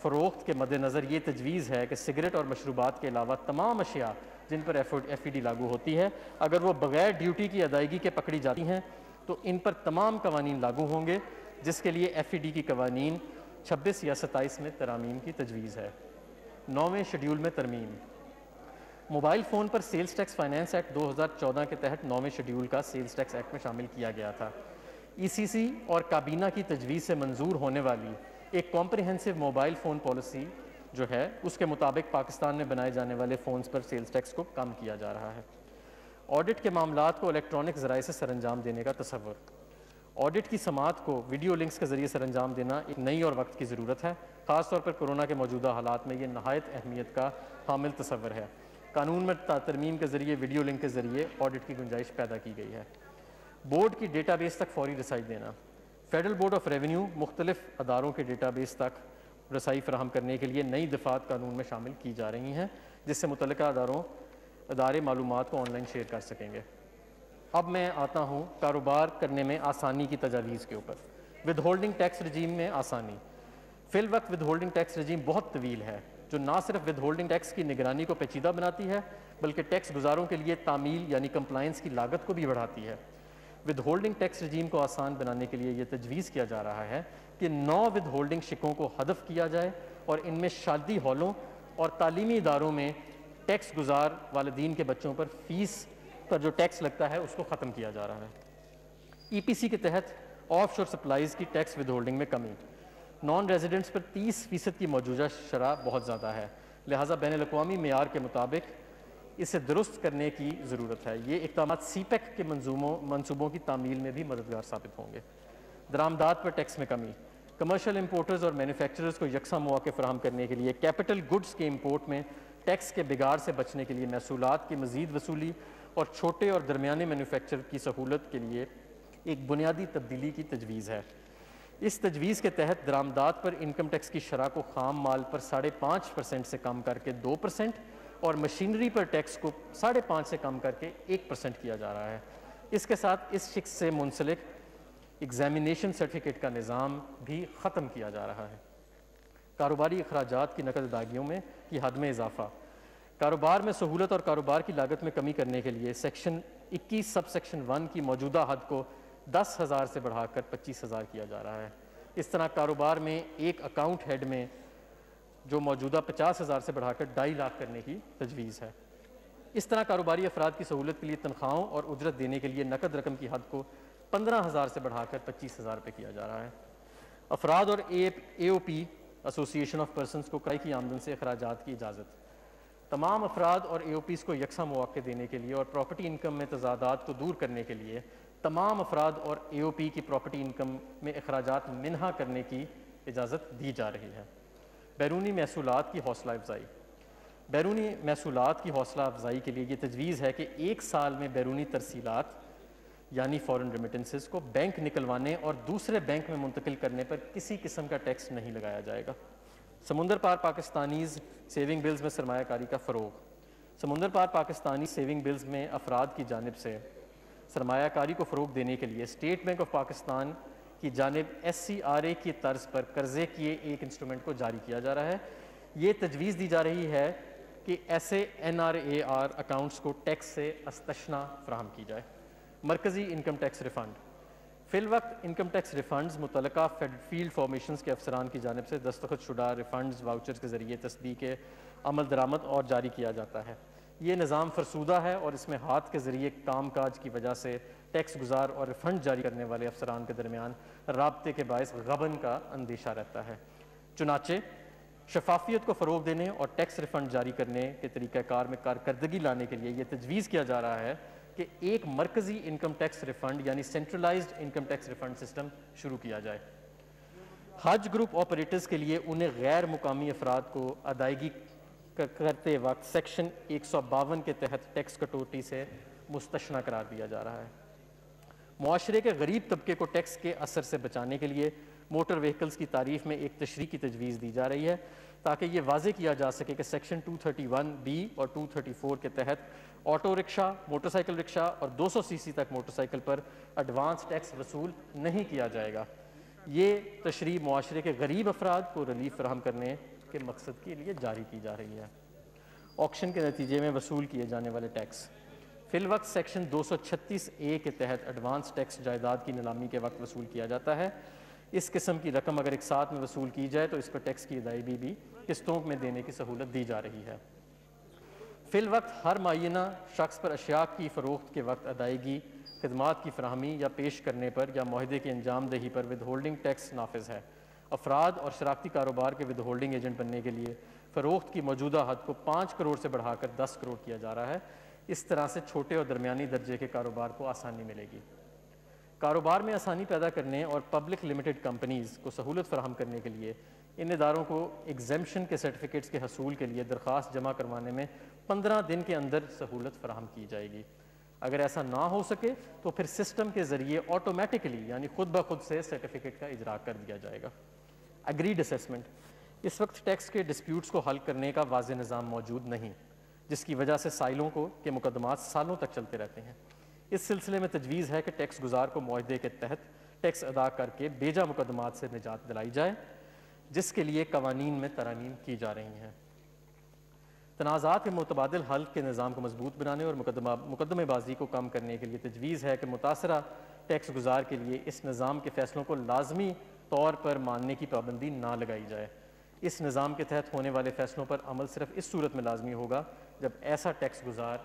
فروخت کے مد نظر یہ تجویز ہے کہ سگریٹ اور مشروبات کے علاوہ تمام اشیاء جن پر FED لاگو ہوتی ہے اگر وہ بغیر ڈیوٹی کی ادائیگی کے پکڑی جاتی ہیں تو ان پر تمام قوانین لاگو ہوں گے، جس کے لیے FED کی قوانین 26 یا 27 میں ترامیم کی تجویز ہے۔ 9ویں شیڈول میں ترمیم۔ موبائل فون پر سیلز ٹیکس فائنانس ایکٹ 2014 کے تحت 9ویں شیڈول کا سیلز ٹیکس ایکٹ میں شامل کیا گیا تھا۔ ECC اور کابینہ کی تجویز سے منظور ہونے والی ایک کمپریہنسو موبائل فون پالیسی جو ہے اس کے مطابق پاکستان میں بنائے جانے والے فونز پر سیلز ٹیکس کو کم کیا جا رہا ہے۔ آڈٹ کے معاملات کو الیکٹرانک ذرائع سے سر انجام دینے کا تصور۔ آڈٹ کی سماعت کو ویڈیو لنکس کے ذریعے سر انجام دینا ایک نئی اور وقت کی ضرورت ہے، خاص طور پر کورونا کے موجودہ حالات میں یہ نہایت اہمیت کا حامل تصور ہے۔ قانون میں ترمیم کے ذریعے ویڈیو لنک کے ذریعے آڈٹ کی گنجائش پیدا کی گئی ہے۔ بورڈ کی ڈیٹا بیس تک فوری رسائی دینا۔ فیڈرل بورڈ آف ریونیو مختلف اداروں کے ڈیٹا بیس تک رسائی فراہم کرنے کے لیے نئی دفعات قانون میں شامل کی جا رہی ہیں، جس سے متعلقہ ادارے معلومات کو آن لائن شیئر کر سکیں گے۔ اب میں آتا ہوں کاروبار کرنے میں آسانی کی تجاویز کے اوپر۔ ود ہولڈنگ ٹیکس رجیم میں آسانی۔ فی الوقت ود ہولڈنگ ٹیکس رجیم بہت طویل ہے جو نہ صرف ود ہولڈنگ ٹیکس کی نگرانی کو پیچیدہ بناتی ہے بلکہ ٹیکس گزاروں کے لیے تعمیل یعنی کمپلائنس کی لاگت کو بھی بڑھاتی ہے۔ ود ہولڈنگ ٹیکس رجیم کو آسان بنانے کے لیے یہ تجویز کیا جا رہا ہے کہ 9 ود ہولڈنگ شکوں کو حذف کیا جائے اور ان میں شادی ہالوں اور تعلیمی اداروں میں ٹیکس گزار والدین کے بچوں پر فیس پر جو ٹیکس لگتا ہے اس کو ختم کیا جا رہا ہے۔ EPC کے تحت آف شور سپلائز کی ٹیکس ود ہولڈنگ میں کمی۔ نان ریزیڈنٹس پر 30% کی موجودہ شرح بہت زیادہ ہے، لہٰذا بین الاقوامی معیار کے مطابق اسے درست کرنے کی ضرورت ہے۔ یہ اقدامات CPEC کے منصوبوں کی تعمیل میں بھی مددگار ثابت ہوں گے۔ درآمدات پر ٹیکس میں کمی۔ کمرشل امپورٹرز اور مینوفیکچررز کو یکساں مواقع فراہم کرنے کے لیے کیپٹل گڈز کے امپورٹ میں ٹیکس کے بگاڑ سے بچنے کے لیے محصولات کی مزید وصولی اور چھوٹے اور درمیانے مینوفیکچرر کی سہولت کے لیے ایک بنیادی تبدیلی کی تجویز ہے۔ اس تجویز کے تحت درآمدات پر انکم ٹیکس کی شرح کو خام مال پر 5.5% سے کم کر کے 2% اور مشینری پر ٹیکس کو 5.5% سے کم کر کے 1% کیا جا رہا ہے۔ اس کے ساتھ اس شخص سے منسلک ایگزامینیشن سرٹیفکیٹ کا نظام بھی ختم کیا جا رہا ہے۔ کاروباری اخراجات کی نقد ادائیگیوں میں کی حد میں اضافہ۔ کاروبار میں سہولت اور کاروبار کی لاگت میں کمی کرنے کے لیے سیکشن 21 سب سیکشن 1 کی موجودہ حد کو 10,000 سے بڑھا کر 25,000 کیا جا رہا ہے۔ اس طرح کاروبار میں ایک اکاؤنٹ ہیڈ میں جو موجودہ 50,000 سے بڑھا کر 2.5 لاکھ کرنے کی تجویز ہے۔ اس طرح کاروباری افراد کی سہولت کے لیے تنخواہوں اور اجرت دینے کے لیے نقد رقم کی حد کو 15,000 سے بڑھا کر 25,000 روپے کیا جا رہا ہے۔ افراد اور AOP ایسوسیشن آف پرسنز کو کرائے کی آمدن سے اخراجات کی اجازت۔ تمام افراد اور AOPs کو یکساں مواقع دینے کے لیے اور پراپرٹی انکم میں تضادات کو دور کرنے کے لیے تمام افراد اور AOP کی پراپرٹی انکم میں اخراجات منہا کرنے کی اجازت دی جا رہی ہے۔ بیرونی محصولات کی حوصلہ افزائی۔ بیرونی محصولات کی حوصلہ افزائی کے لیے یہ تجویز ہے کہ 1 سال میں بیرونی ترسیلات یعنی فورن ریمیٹنسز کو بینک نکلوانے اور دوسرے بینک میں منتقل کرنے پر کسی قسم کا ٹیکس نہیں لگایا جائے گا۔ سمندر پار پاکستانیز سیونگ بلز میں سرمایہ کاری کا فروغ۔ سمندر پار پاکستانی سیونگ بلز میں افراد کی جانب سے سرمایہ کاری کو فروغ دینے کے لیے اسٹیٹ بینک آف پاکستان کی جانب SCRA کی طرز پر قرضے کیے ایک انسٹرومنٹ کو جاری کیا جا رہا ہے۔ یہ تجویز دی جا رہی ہے کہ ایسے NRAR اکاؤنٹس کو ٹیکس سے استثنا فراہم کی جائے۔ مرکزی انکم ٹیکس ریفنڈ۔ فی الوقت انکم ٹیکس ریفنڈز متعلقہ فیلڈ فارمیشنز کے افسران کی جانب سے دستخط شدہ ریفنڈز واؤچرز کے ذریعے تصدیق عمل درآمد اور جاری کیا جاتا ہے۔ یہ نظام فرسودہ ہے اور اس میں ہاتھ کے ذریعے کام کاج کی وجہ سے ٹیکس گزار اور ریفنڈ جاری کرنے والے افسران کے درمیان رابطے کے باعث غبن کا اندیشہ رہتا ہے۔ چنانچہ شفافیت کو فروغ دینے اور ٹیکس ریفنڈ جاری کرنے کے طریقہ کار میں کارکردگی لانے کے لیے یہ تجویز کیا جا رہا ہے کہ ایک مرکزی انکم ٹیکس ریفنڈ یعنی centralised income tax refund system شروع کیا جائے۔ حج گروپ آپریٹرز کے لیے انہیں غیر مقامی افراد کو ادائیگی کرتے وقت سیکشن 152 کے تحت ٹیکس کٹوتی سے مستثنیٰ قرار دیا جا رہا ہے۔ معاشرے کے غریب طبقے کو ٹیکس کے اثر سے بچانے کے لیے موٹر وہیکلز کی تعریف میں ایک تشریح کی تجویز دی جا رہی ہے تاکہ یہ واضح کیا جا سکے کہ سیکشن 231B اور 234 کے تحت آٹو رکشہ، موٹر سائیکل رکشہ اور 200 cc تک موٹر سائیکل پر ایڈوانس ٹیکس وصول نہیں کیا جائے گا۔ یہ تشریح معاشرے کے غریب افراد کو ریلیف فراہم کرنے کے مقصد کے لیے جاری کی جا رہی ہے۔ آکشن کے نتیجے میں وصول کیے جانے والے ٹیکس فی الوقت سیکشن 236A کے تحت ایڈوانس ٹیکس جائیداد کی نیلامی کے وقت وصول کیا جاتا ہے۔ اس قسم کی رقم اگر ایک ساتھ میں وصول کی جائے تو اس پر ٹیکس کی ادائیگی بھی قسطوں میں دینے کی سہولت دی جا رہی ہے۔ فی الوقت ہر معینہ شخص پر اشیاء کی فروخت کے وقت ادائیگی، خدمات کی فراہمی یا پیش کرنے پر یا معاہدے کی انجام دہی پر ود ہولڈنگ ٹیکس نافذ ہے۔ افراد اور شراکتی کاروبار کے ود ہولڈنگ ایجنٹ بننے کے لیے فروخت کی موجودہ حد کو 5 کروڑ سے بڑھا کر 10 کروڑ کیا جا رہا ہے۔ اس طرح سے چھوٹے اور درمیانی درجے کے کاروبار کو آسانی ملے گی۔ کاروبار میں آسانی پیدا کرنے اور پبلک لمیٹڈ کمپنیز کو سہولت فراہم کرنے کے لیے ان اداروں کو ایگزیمپشن کے سرٹیفکیٹس کے حصول کے لیے درخواست جمع کروانے میں 15 دن کے اندر سہولت فراہم کی جائے گی۔ اگر ایسا نہ ہو سکے تو پھر سسٹم کے ذریعے آٹومیٹکلی یعنی خود بخود سے سرٹیفکیٹ کا اجرا کر دیا جائے گا۔ اگریڈ اسیسمنٹ اس وقت ٹیکس کے ڈسپیوٹس کو حل کرنے کا واضح نظام موجود نہیں، جس کی وجہ سے سائلوں کے مقدمات سالوں تک چلتے رہتے ہیں۔ اس سلسلے میں تجویز ہے کہ ٹیکس گزار کو معاہدے کے تحت ٹیکس ادا کر کے بیجا مقدمات سے نجات دلائی جائے، جس کے لیے قوانین میں ترامیم کی جا رہی ہیں۔ تنازعات کے متبادل حل کے نظام کو مضبوط بنانے اور مقدمہ بازی کو کم کرنے کے لیے تجویز ہے کہ متاثرہ ٹیکس گزار کے لیے اس نظام کے فیصلوں کو لازمی طور پر ماننے کی پابندی نہ لگائی جائے۔ اس نظام کے تحت ہونے والے فیصلوں پر عمل صرف اس صورت میں لازمی ہوگا جب ایسا ٹیکس گزار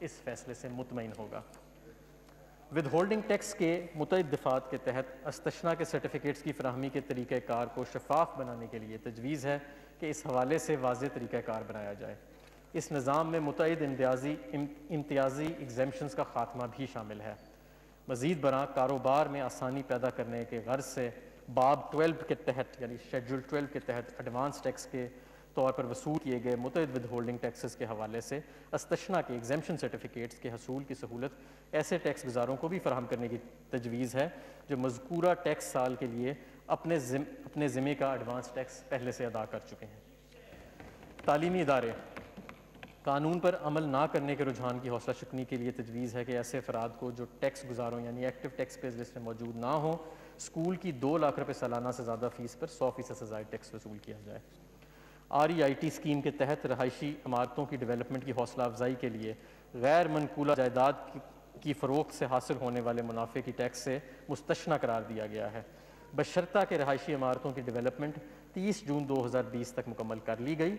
اس فیصلے سے مطمئن ہوگا۔ ود ہولڈنگ ٹیکس کے متعدد دفعات کے تحت استثناء کے سرٹیفکیٹس کی فراہمی کے طریقہ کار کو شفاف بنانے کے لیے تجویز ہے کہ اس حوالے سے واضح طریقہ کار بنایا جائے۔ اس نظام میں متعدد امتیازی ایگزیمپشنز کا خاتمہ بھی شامل ہے۔ مزید برآں کاروبار میں آسانی پیدا کرنے کے غرض سے باب 12 کے تحت یعنی شیڈول 12 کے تحت ایڈوانس ٹیکس کے طور پر وصول کیے گئے متعدد ود ہولڈنگ ٹیکسز کے حوالے سے استثناء کے ایگزیمپشن سرٹیفکیٹس کے حصول کی سہولت ایسے ٹیکس گزاروں کو بھی فراہم کرنے کی تجویز ہے جو مذکورہ ٹیکس سال کے لیے اپنے ذمے کا ایڈوانس ٹیکس پہلے سے ادا کر چکے ہیں۔ تعلیمی ادارے قانون پر عمل نہ کرنے کے رجحان کی حوصلہ شکنی کے لیے تجویز ہے کہ ایسے افراد کو جو ٹیکس گزاروں یعنی ایکٹیو ٹیکس پیئرز لسٹ میں موجود نہ ہوں، اسکول کی 2 لاکھ روپے سالانہ سے زیادہ فیس پر 100% سے زائد ٹیکس وصول کیا جائے۔ REIT اسکیم کے تحت رہائشی عمارتوں کی ڈیولپمنٹ کی حوصلہ افزائی کے لیے غیر منقولہ جائیداد کی فروخت سے حاصل ہونے والے منافع کی ٹیکس سے مستثنیٰ قرار دیا گیا ہے، بشرطہ کہ رہائشی عمارتوں کی ڈیولپمنٹ 30 جون 2020 تک مکمل کر لی گئی۔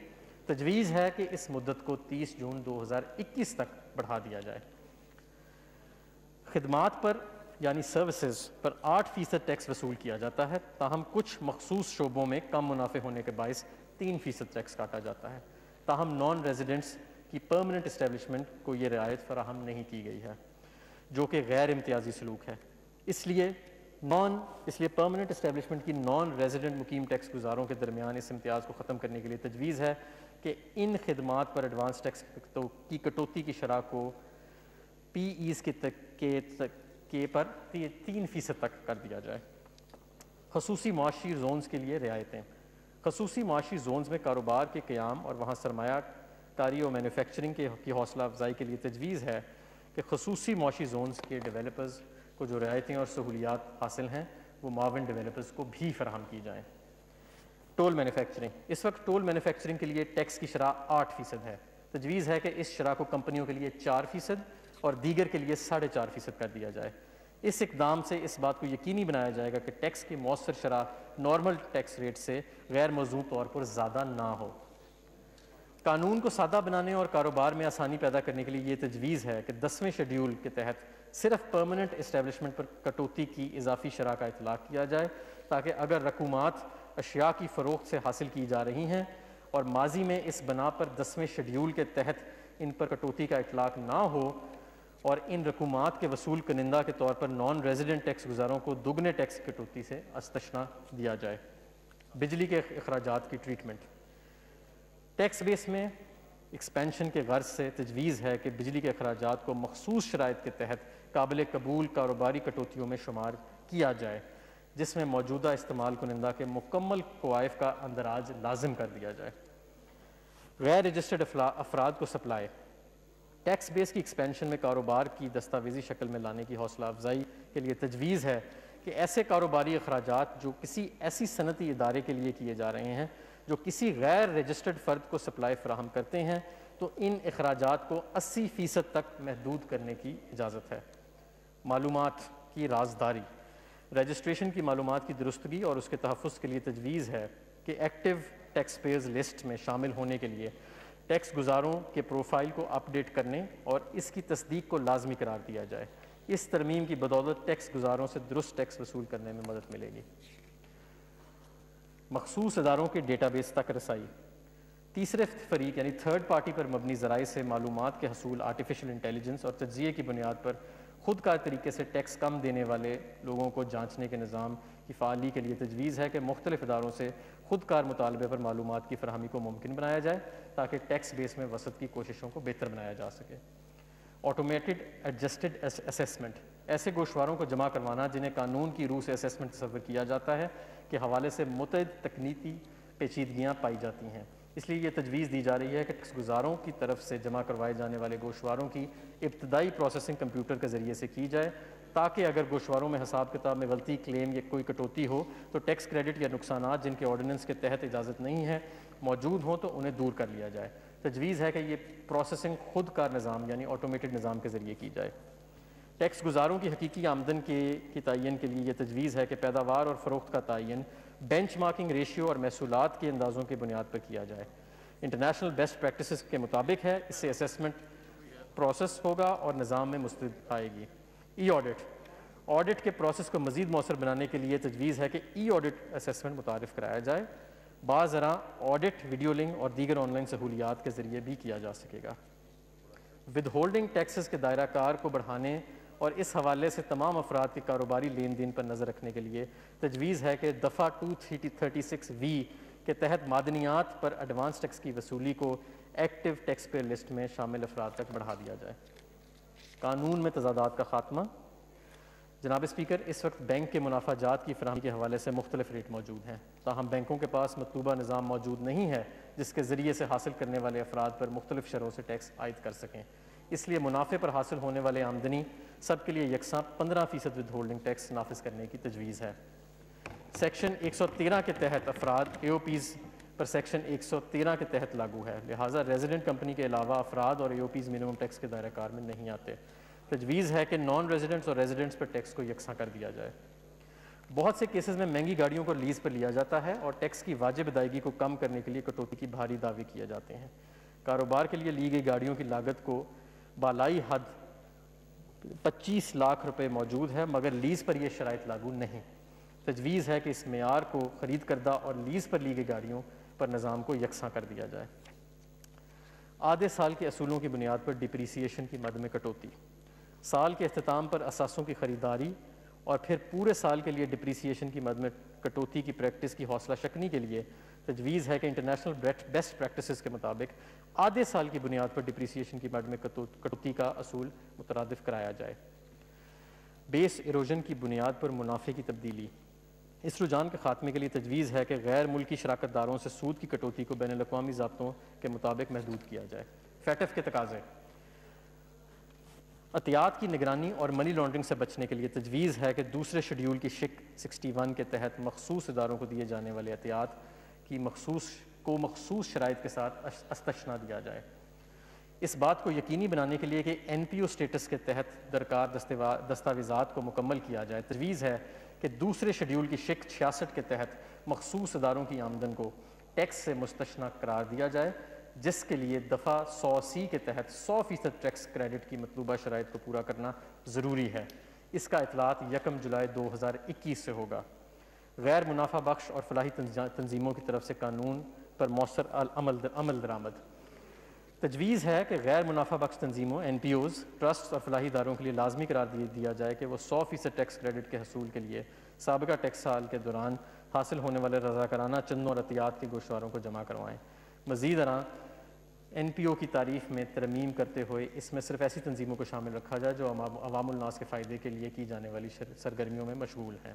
تجویز ہے کہ اس مدت کو 30 جون 2021 تک بڑھا دیا جائے۔ خدمات پر یعنی سروسز پر 8% ٹیکس وصول کیا جاتا ہے، تاہم کچھ مخصوص شعبوں میں کم منافع ہونے کے باعث 3% ٹیکس کاٹا جاتا ہے۔ تاہم نان ریزیڈنٹس کی پرماننٹ اسٹیبلشمنٹ کو یہ رعایت فراہم نہیں کی گئی ہے، جو کہ غیر امتیازی سلوک ہے۔ اس لیے پرماننٹ اسٹیبلشمنٹ کی نان ریزیڈنٹ مقیم ٹیکس گزاروں کے درمیان اس امتیاز کو ختم کرنے کے لیے تجویز ہے کہ ان خدمات پر ایڈوانس ٹیکس کی کٹوتی کی شرح کو PEs کے پر 3% تک کر دیا جائے۔ خصوصی معاشی زونز کے لیے رعایتیں۔ خصوصی معاشی زونز میں کاروبار کے قیام اور وہاں سرمایہ کاری اور مینوفیکچرنگ کی حوصلہ افزائی کے لیے تجویز ہے کہ خصوصی معاشی زونز کے ڈیولپرز کو جو رعایتیں اور سہولیات حاصل ہیں وہ معاون ڈیولپرز کو بھی فراہم کی جائیں۔ ٹول مینوفیکچرنگ اس وقت ٹول مینوفیکچرنگ کے لیے ٹیکس کی شرح 8% ہے۔ تجویز ہے کہ اس شرح کو کمپنیوں کے لیے 4% اور دیگر کے لیے 4.5% کر دیا جائے۔ اس اقدام سے اس بات کو یقینی بنایا جائے گا کہ ٹیکس کی مؤثر شرح نارمل ٹیکس ریٹ سے غیر موزوں طور پر زیادہ نہ ہو۔ قانون کو سادہ بنانے اور کاروبار میں آسانی پیدا کرنے کے لیے یہ تجویز ہے کہ 10ویں شیڈیول کے تحت صرف پرماننٹ اسٹیبلشمنٹ پر کٹوتی کی اضافی شرح کا اطلاق کیا جائے، تاکہ اگر رقومات اشیاء کی فروخت سے حاصل کی جا رہی ہیں اور ماضی میں اس بنا پر 10ویں شیڈیول کے تحت ان پر کٹوتی کا اطلاق نہ ہو اور ان رقومات کے وصول کنندہ کے طور پر نان ریزیڈنٹ ٹیکس گزاروں کو دگنے ٹیکس کٹوتی سے استثنا دیا جائے۔ بجلی کے اخراجات کی ٹریٹمنٹ۔ ٹیکس بیس میں ایکسپینشن کے غرض سے تجویز ہے کہ بجلی کے اخراجات کو مخصوص شرائط کے تحت قابل قبول کاروباری کٹوتیوں میں شمار کیا جائے، جس میں موجودہ استعمال کنندہ کے مکمل کوائف کا اندراج لازم کر دیا جائے۔ غیر رجسٹرڈ افراد کو سپلائی۔ ٹیکس بیس کی ایکسپینشن میں کاروبار کی دستاویزی شکل میں لانے کی حوصلہ افزائی کے لیے تجویز ہے کہ ایسے کاروباری اخراجات جو کسی ایسی صنعتی ادارے کے لیے کیے جا رہے ہیں جو کسی غیر رجسٹرڈ فرد کو سپلائی فراہم کرتے ہیں، تو ان اخراجات کو 80% تک محدود کرنے کی اجازت ہے۔ معلومات کی رازداری۔ رجسٹریشن کی معلومات کی درستگی اور اس کے تحفظ کے لیے تجویز ہے کہ ایکٹیو ٹیکس پیئرز لسٹ میں شامل ہونے کے لیے ٹیکس گزاروں کے پروفائل کو اپ ڈیٹ کرنے اور اس کی تصدیق کو لازمی قرار دیا جائے۔ اس ترمیم کی بدولت ٹیکس گزاروں سے درست ٹیکس وصول کرنے میں مدد ملے گی۔ مخصوص اداروں کے ڈیٹا بیس تک رسائی۔ تیسرے فریق یعنی تھرڈ پارٹی پر مبنی ذرائع سے معلومات کے حصول آرٹیفیشل انٹیلیجنس اور تجزیے کی بنیاد پر خود کار طریقے سے ٹیکس کم دینے والے لوگوں کو جانچنے کے نظام کی فعالی کے لیے تجویز ہے کہ مختلف اداروں سے خود کار مطالبے پر معلومات کی فراہمی کو ممکن بنایا جائے تاکہ ٹیکس بیس میں وسعت کی کوششوں کو بہتر بنایا جا سکے۔ Automated adjusted assessment. ایسے گوشواروں کو جمع کروانا جنہیں قانون کی روح سے اسیسمنٹ تصور کیا جاتا ہے کے حوالے سے متعدد تکنیکی پیچیدگیاں پائی جاتی ہیں، اس لیے یہ تجویز دی جا رہی ہے کہ ٹیکس گزاروں کی طرف سے جمع کروائے جانے والے گوشواروں کی ابتدائی پروسیسنگ کمپیوٹر کے ذریعے سے کی جائے، تاکہ اگر گوشواروں میں حساب کتاب میں غلطی، کلیم یا کوئی کٹوتی ہو تو ٹیکس کریڈٹ یا نقصانات جن کے آرڈیننس کے تحت اجازت نہیں ہے موجود ہوں تو انہیں دور کر لیا جائے۔ تجویز ہے کہ یہ پروسیسنگ خود کار نظام یعنی آٹومیٹڈ نظام کے ذریعے کی جائے۔ ٹیکس گزاروں کی حقیقی آمدن کی تعین کے لیے یہ تجویز ہے کہ پیداوار اور فروخت کا تعین بینچ مارکنگ ریشیو اور محصولات کے اندازوں کی بنیاد پر کیا جائے۔ انٹرنیشنل بیسٹ پریکٹسز کے مطابق ہے، اس سے اسیسمنٹ پروسیس ہوگا اور نظام میں مستند آئے گی۔ ای آڈٹ۔ آڈٹ کے پروسیس کو مزید مؤثر بنانے کے لیے تجویز ہے کہ ای آڈٹ اسیسمنٹ متعارف کرایا جائے۔ بعض ذرا آڈٹ ویڈیو لنک اور دیگر آن لائن سہولیات کے ذریعے بھی کیا جا سکے گا۔ ود ہولڈنگ ٹیکسز کے دائرہ کار کو بڑھانے اور اس حوالے سے تمام افراد کے کاروباری لین دین پر نظر رکھنے کے لیے تجویز ہے کہ دفعہ 236(v) کے تحت معدنیات پر ایڈوانس ٹیکس کی وصولی کو ایکٹیو ٹیکس پیئر لسٹ میں شامل افراد تک بڑھا دیا جائے۔ قانون میں تضادات کا خاتمہ۔ جناب اسپیکر، اس وقت بینک کے منافع جات کی فراہمی کے حوالے سے مختلف ریٹ موجود ہیں، تاہم بینکوں کے پاس مطلوبہ نظام موجود نہیں ہے جس کے ذریعے سے حاصل کرنے والے افراد پر مختلف شرحوں سے ٹیکس عائد کر سکیں۔ اس لیے منافع پر حاصل ہونے والے آمدنی سب کے لیے یکساں 15% ود ہولڈنگ ٹیکس نافذ کرنے کی تجویز ہے۔ سیکشن 113 کے تحت افراد اے او پیز پر سیکشن 113 کے تحت لاگو ہے، لہٰذا ریزیڈنٹ کمپنی کے علاوہ افراد اور اے او پیز منیمم ٹیکس کے دائرہ کار میں نہیں آتے۔ تجویز ہے کہ نان ریزیڈنٹس اور ریزیڈنٹس پر ٹیکس کو یکساں کر دیا جائے۔ بہت سے کیسز میں مہنگی گاڑیوں کو لیز پر لیا جاتا ہے اور ٹیکس کی واجب ادائیگی کو کم کرنے کے لیے کٹوتی کی بھاری دعوے کیے جاتے ہیں۔ کاروبار کے لیے لی گئی گاڑیوں کی لاگت کو بالائی حد 25 لاکھ روپے موجود ہے، مگر لیز پر یہ شرائط لاگو نہیں۔ تجویز ہے کہ اس معیار کو خرید کردہ اور لیز پر لی گئی گاڑیوں پر نظام کو یکساں کر دیا جائے۔ آدھے سال کے اصولوں کی بنیاد پر ڈپریسیشن کی مد میں کٹوتی۔ سال کے اختتام پر اثاثوں کی خریداری اور پھر پورے سال کے لیے ڈپریسیشن کی مد میں کٹوتی کی پریکٹس کی حوصلہ شکنی کے لیے تجویز ہے کہ انٹرنیشنل بیسٹ پریکٹسز کے مطابق آدھے سال کی بنیاد پر ڈپریسیشن کی مد میں کٹوتی کا اصول مترادف کرایا جائے۔ بیس ایروژن کی بنیاد پر منافع کی تبدیلی۔ اس رجحان کے خاتمے کے لیے تجویز ہے کہ غیر ملکی شراکت داروں سے سود کی کٹوتی کو بین الاقوامی ضابطوں کے مطابق محدود کیا جائے۔ فیٹف کے تقاضے۔ عطیات کی نگرانی اور منی لانڈرنگ سے بچنے کے لیے تجویز ہے کہ دوسرے شیڈیول کی شق 61 کے تحت مخصوص اداروں کو دیے جانے والے عطیات کی مخصوص شرائط کے ساتھ استثنا دیا جائے۔ اس بات کو یقینی بنانے کے لیے کہ این پی او اسٹیٹس کے تحت درکار دستاویزات کو مکمل کیا جائے، تجویز ہے کہ دوسرے شیڈول کی شق 66 کے تحت مخصوص اداروں کی آمدن کو ٹیکس سے مستثنیٰ قرار دیا جائے، جس کے لیے دفعہ 100C کے تحت 100% ٹیکس کریڈٹ کی مطلوبہ شرائط کو پورا کرنا ضروری ہے۔ اس کا اطلاق 1 جولائی 2021 سے ہوگا۔ غیر منافع بخش اور فلاحی تنظیموں کی طرف سے قانون پر مؤثر عمل درآمد۔ تجویز ہے کہ غیر منافع بخش تنظیموں این پی اوز، ٹرسٹ اور فلاحی اداروں کے لیے لازمی قرار دیا جائے کہ وہ 100% ٹیکس کریڈٹ کے حصول کے لیے سابقہ ٹیکس سال کے دوران حاصل ہونے والے رضاکارانہ چندوں اور عطیات کے گوشواروں کو جمع کروائیں۔ مزید این پی او کی تعریف میں ترمیم کرتے ہوئے اس میں صرف ایسی تنظیموں کو شامل رکھا جائے جو عوام الناس کے فائدے کے لیے کی جانے والی سرگرمیوں میں مشغول ہیں۔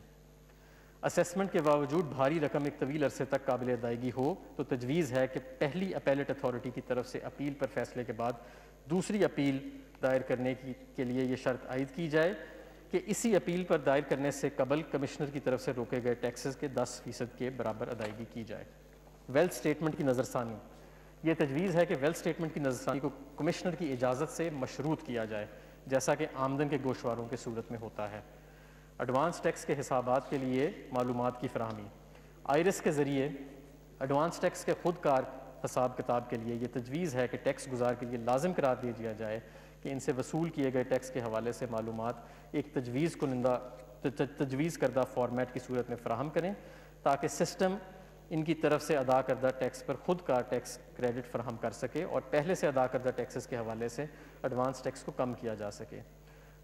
اسیسمنٹ کے باوجود بھاری رقم ایک طویل عرصے تک قابل ادائیگی ہو تو تجویز ہے کہ پہلی اپیلیٹ اتھارٹی کی طرف سے اپیل پر فیصلے کے بعد دوسری اپیل دائر کرنے کے لیے یہ شرط عائد کی جائے کہ اسی اپیل پر دائر کرنے سے قبل کمشنر کی طرف سے روکے گئے ٹیکسز کے 10% کے برابر ادائیگی کی جائے۔ ویلتھ سٹیٹمنٹ کی نظرثانی۔ یہ تجویز ہے کہ ویلتھ سٹیٹمنٹ کی نظرثانی کو کمشنر کی اجازت سے مشروط کیا جائے، جیسا کہ آمدن کے گوشواروں کی صورت میں ہوتا ہے۔ ایڈوانس ٹیکس کے حسابات کے لیے معلومات کی فراہمی۔ آئرس کے ذریعے ایڈوانس ٹیکس کے خود کار حساب کتاب کے لیے یہ تجویز ہے کہ ٹیکس گزار کے لیے لازم قرار دیا جائے کہ ان سے وصول کیے گئے ٹیکس کے حوالے سے معلومات ایک تجویز کردہ فارمیٹ کی صورت میں فراہم کریں تاکہ سسٹم ان کی طرف سے ادا کردہ ٹیکس پر خود کار ٹیکس کریڈٹ فراہم کر سکے اور پہلے سے ادا کردہ ٹیکسز کے حوالے سے ایڈوانس ٹیکس کو کم کیا جا سکے۔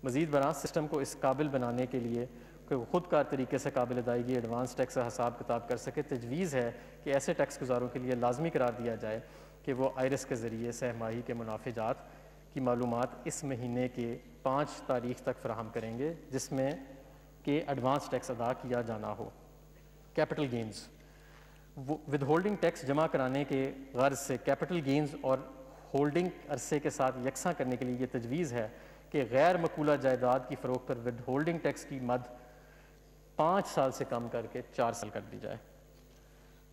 مزید برآں سسٹم کو اس قابل بنانے کے لیے کہ وہ خود کار طریقے سے قابل ادائیگی ایڈوانس ٹیکس کا حساب کتاب کر سکے، تجویز ہے کہ ایسے ٹیکس گزاروں کے لیے لازمی قرار دیا جائے کہ وہ آئرس کے ذریعے سہ ماہی کے منافع جات کی معلومات اس مہینے کے 5 تاریخ تک فراہم کریں گے جس میں کہ ایڈوانس ٹیکس ادا کیا جانا ہو۔ Capital gains. Withholding tax جمع کرانے کے غرض سے کیپٹل گینز اور ہولڈنگ عرصے کے ساتھ یکساں کرنے کے لیے یہ تجویز ہے کہ غیر مقولہ جائیداد کی فروخت پر ود ہولڈنگ ٹیکس کی مد 5 سال سے کم کر کے 4 سال کر دی جائے۔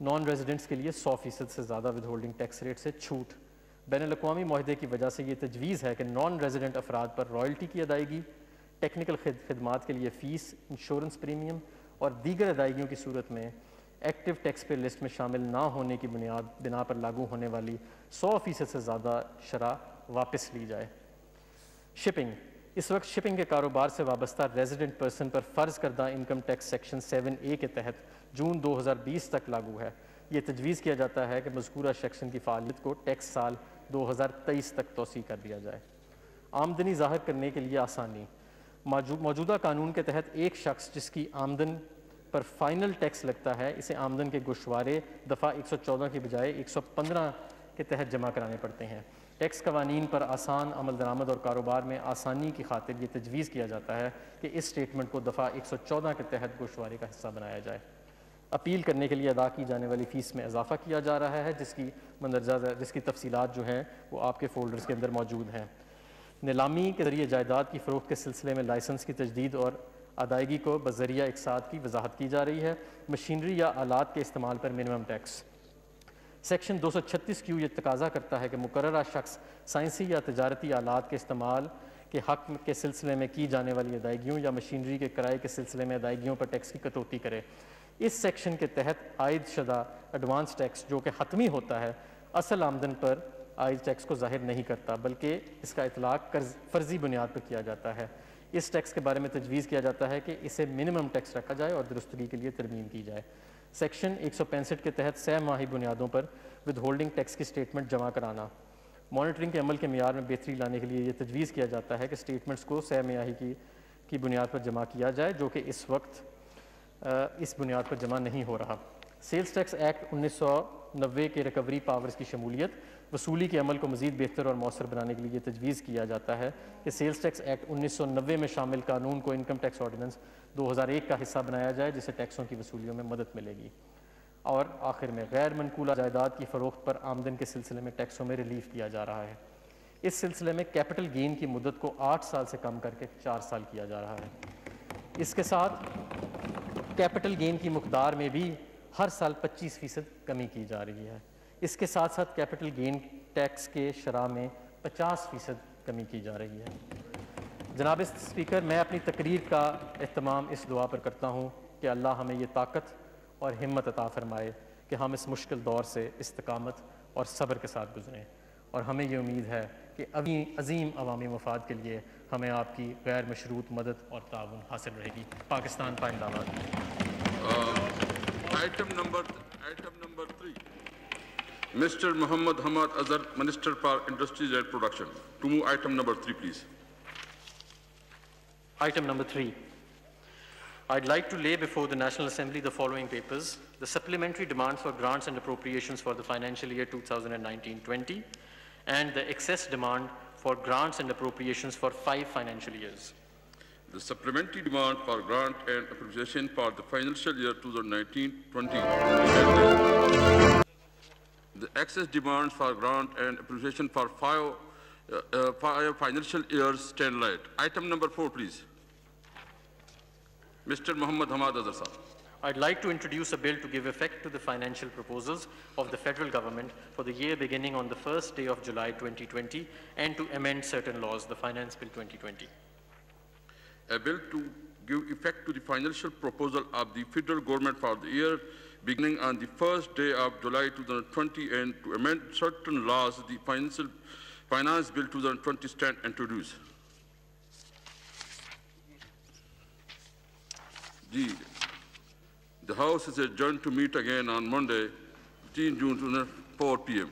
نان ریزیڈنٹس کے لیے 100% سے زیادہ ود ہولڈنگ ٹیکس ریٹ سے چھوٹ۔ بین الاقوامی معاہدے کی وجہ سے یہ تجویز ہے کہ نان ریزیڈنٹ افراد پر رائلٹی کی ادائیگی، ٹیکنیکل خدمات کے لیے فیس، انشورنس پریمیم اور دیگر ادائیگیوں کی صورت میں ایکٹیو ٹیکس پے لسٹ میں شامل نہ ہونے کی بنا پر لاگو ہونے والی 100% سے زیادہ شرح واپس لی جائے۔ شپنگ۔ اس وقت شپنگ کے کاروبار سے وابستہ ریزیڈنٹ پرسن پر فرض کردہ انکم ٹیکس سیکشن 7A کے تحت جون 2020 تک لاگو ہے۔ یہ تجویز کیا جاتا ہے کہ مذکورہ سیکشن کی فعالیت کو ٹیکس سال 2023 تک توسیع کر دیا جائے۔ آمدنی ظاہر کرنے کے لیے آسانی۔ موجودہ قانون کے تحت ایک شخص جس کی آمدن پر فائنل ٹیکس لگتا ہے اسے آمدن کے گوشوارے دفعہ 114 کی بجائے 115 کے تحت جمع کرانے پڑتے ہیں۔ ٹیکس قوانین پر آسان عمل درآمد اور کاروبار میں آسانی کی خاطر یہ تجویز کیا جاتا ہے کہ اس سٹیٹمنٹ کو دفعہ 114 کے تحت گوشوارے کا حصہ بنایا جائے۔ اپیل کرنے کے لیے ادا کی جانے والی فیس میں اضافہ کیا جا رہا ہے جس کی تفصیلات جو ہیں وہ آپ کے فولڈرز کے اندر موجود ہیں۔ نیلامی کے ذریعے جائیداد کی فروخت کے سلسلے میں لائسنس کی تجدید اور ادائیگی کو بذریعہ اقساط کی وضاحت کی جا رہی ہے۔ مشینری یا آلات کے استعمال پر منیمم ٹیکس۔ سیکشن 236Q یہ تقاضا کرتا ہے کہ مقررہ شخص سائنسی یا تجارتی آلات کے استعمال کے حق کے سلسلے میں کی جانے والی ادائیگیوں یا مشینری کے کرائے کے سلسلے میں ادائیگیوں پر ٹیکس کی کٹوتی کرے۔ اس سیکشن کے تحت عائد شدہ ایڈوانس ٹیکس جو کہ حتمی ہوتا ہے اصل آمدن پر عائد ٹیکس کو ظاہر نہیں کرتا بلکہ اس کا اطلاق فرضی بنیاد پر کیا جاتا ہے۔ اس ٹیکس کے بارے میں تجویز کیا جاتا ہے کہ اسے منیمم ٹیکس رکھا جائے اور درستگی کے لیے ترمیم کی جائے۔ سیکشن 165 کے تحت سہ ماہی بنیادوں پر ود ہولڈنگ ٹیکس کی سٹیٹمنٹ جمع کرانا۔ مانیٹرنگ کے عمل کے معیار میں بہتری لانے کے لیے یہ تجویز کیا جاتا ہے کہ سٹیٹمنٹس کو سہ ماہی کی بنیاد پر جمع کیا جائے جو کہ اس وقت اس بنیاد پر جمع نہیں ہو رہا۔ سیلز ٹیکس ایکٹ 1990 کے ریکوری پاورز کی شمولیت۔ وصولی کے عمل کو مزید بہتر اور مؤثر بنانے کے لیے یہ تجویز کیا جاتا ہے کہ سیلز ٹیکس ایکٹ 1990 میں شامل قانون کو انکم ٹیکس آرڈیننس 2001 کا حصہ بنایا جائے جس سے ٹیکسوں کی وصولیوں میں مدد ملے گی۔ اور آخر میں غیر منقولہ جائیداد کی فروخت پر آمدن کے سلسلے میں ٹیکسوں میں ریلیف کیا جا رہا ہے۔ اس سلسلے میں کیپٹل گین کی مدت کو 8 سال سے کم کر کے 4 سال کیا جا رہا ہے۔ اس کے ساتھ کیپٹل گین کی مقدار میں بھی ہر سال 25% کمی کی جا رہی ہے۔ اس کے ساتھ ساتھ کیپٹل گین ٹیکس کے شرح میں 50% کمی کی جا رہی ہے۔ جناب اسپیکر، میں اپنی تقریر کا اہتمام اس دعا پر کرتا ہوں کہ اللہ ہمیں یہ طاقت اور ہمت عطا فرمائے کہ ہم اس مشکل دور سے استقامت اور صبر کے ساتھ گزریں، اور ہمیں یہ امید ہے کہ عظیم عوامی مفاد کے لیے ہمیں آپ کی غیر مشروط مدد اور تعاون حاصل رہے گی۔ پاکستان پائندہ باد۔ Item number 3. Mr. Muhammad Hamad Azhar, Minister for Industries and Production. To move item number 3, please. Item number 3. I'd like to lay before the National Assembly the following papers: the supplementary demands for grants and appropriations for the financial year 2019-20, and the excess demand for grants and appropriations for 5 financial years. The supplementary demand for grant and appropriation for the financial year 2019-20. The excess demands for grant and appropriation for 5 financial years stand light. Item number 4, please. Mr. Muhammad Hamad Azhar Sahab. I'd like to introduce a bill to give effect to the financial proposals of the federal government for the year beginning on the first day of July 2020 and to amend certain laws, the Finance Bill 2020. A bill to give effect to the financial proposal of the federal government for the year beginning on the first day of July 2020 and to amend certain laws, the Finance Bill 2020 stand introduced. The House is adjourned to meet again on Monday, 15 June, 4 p.m.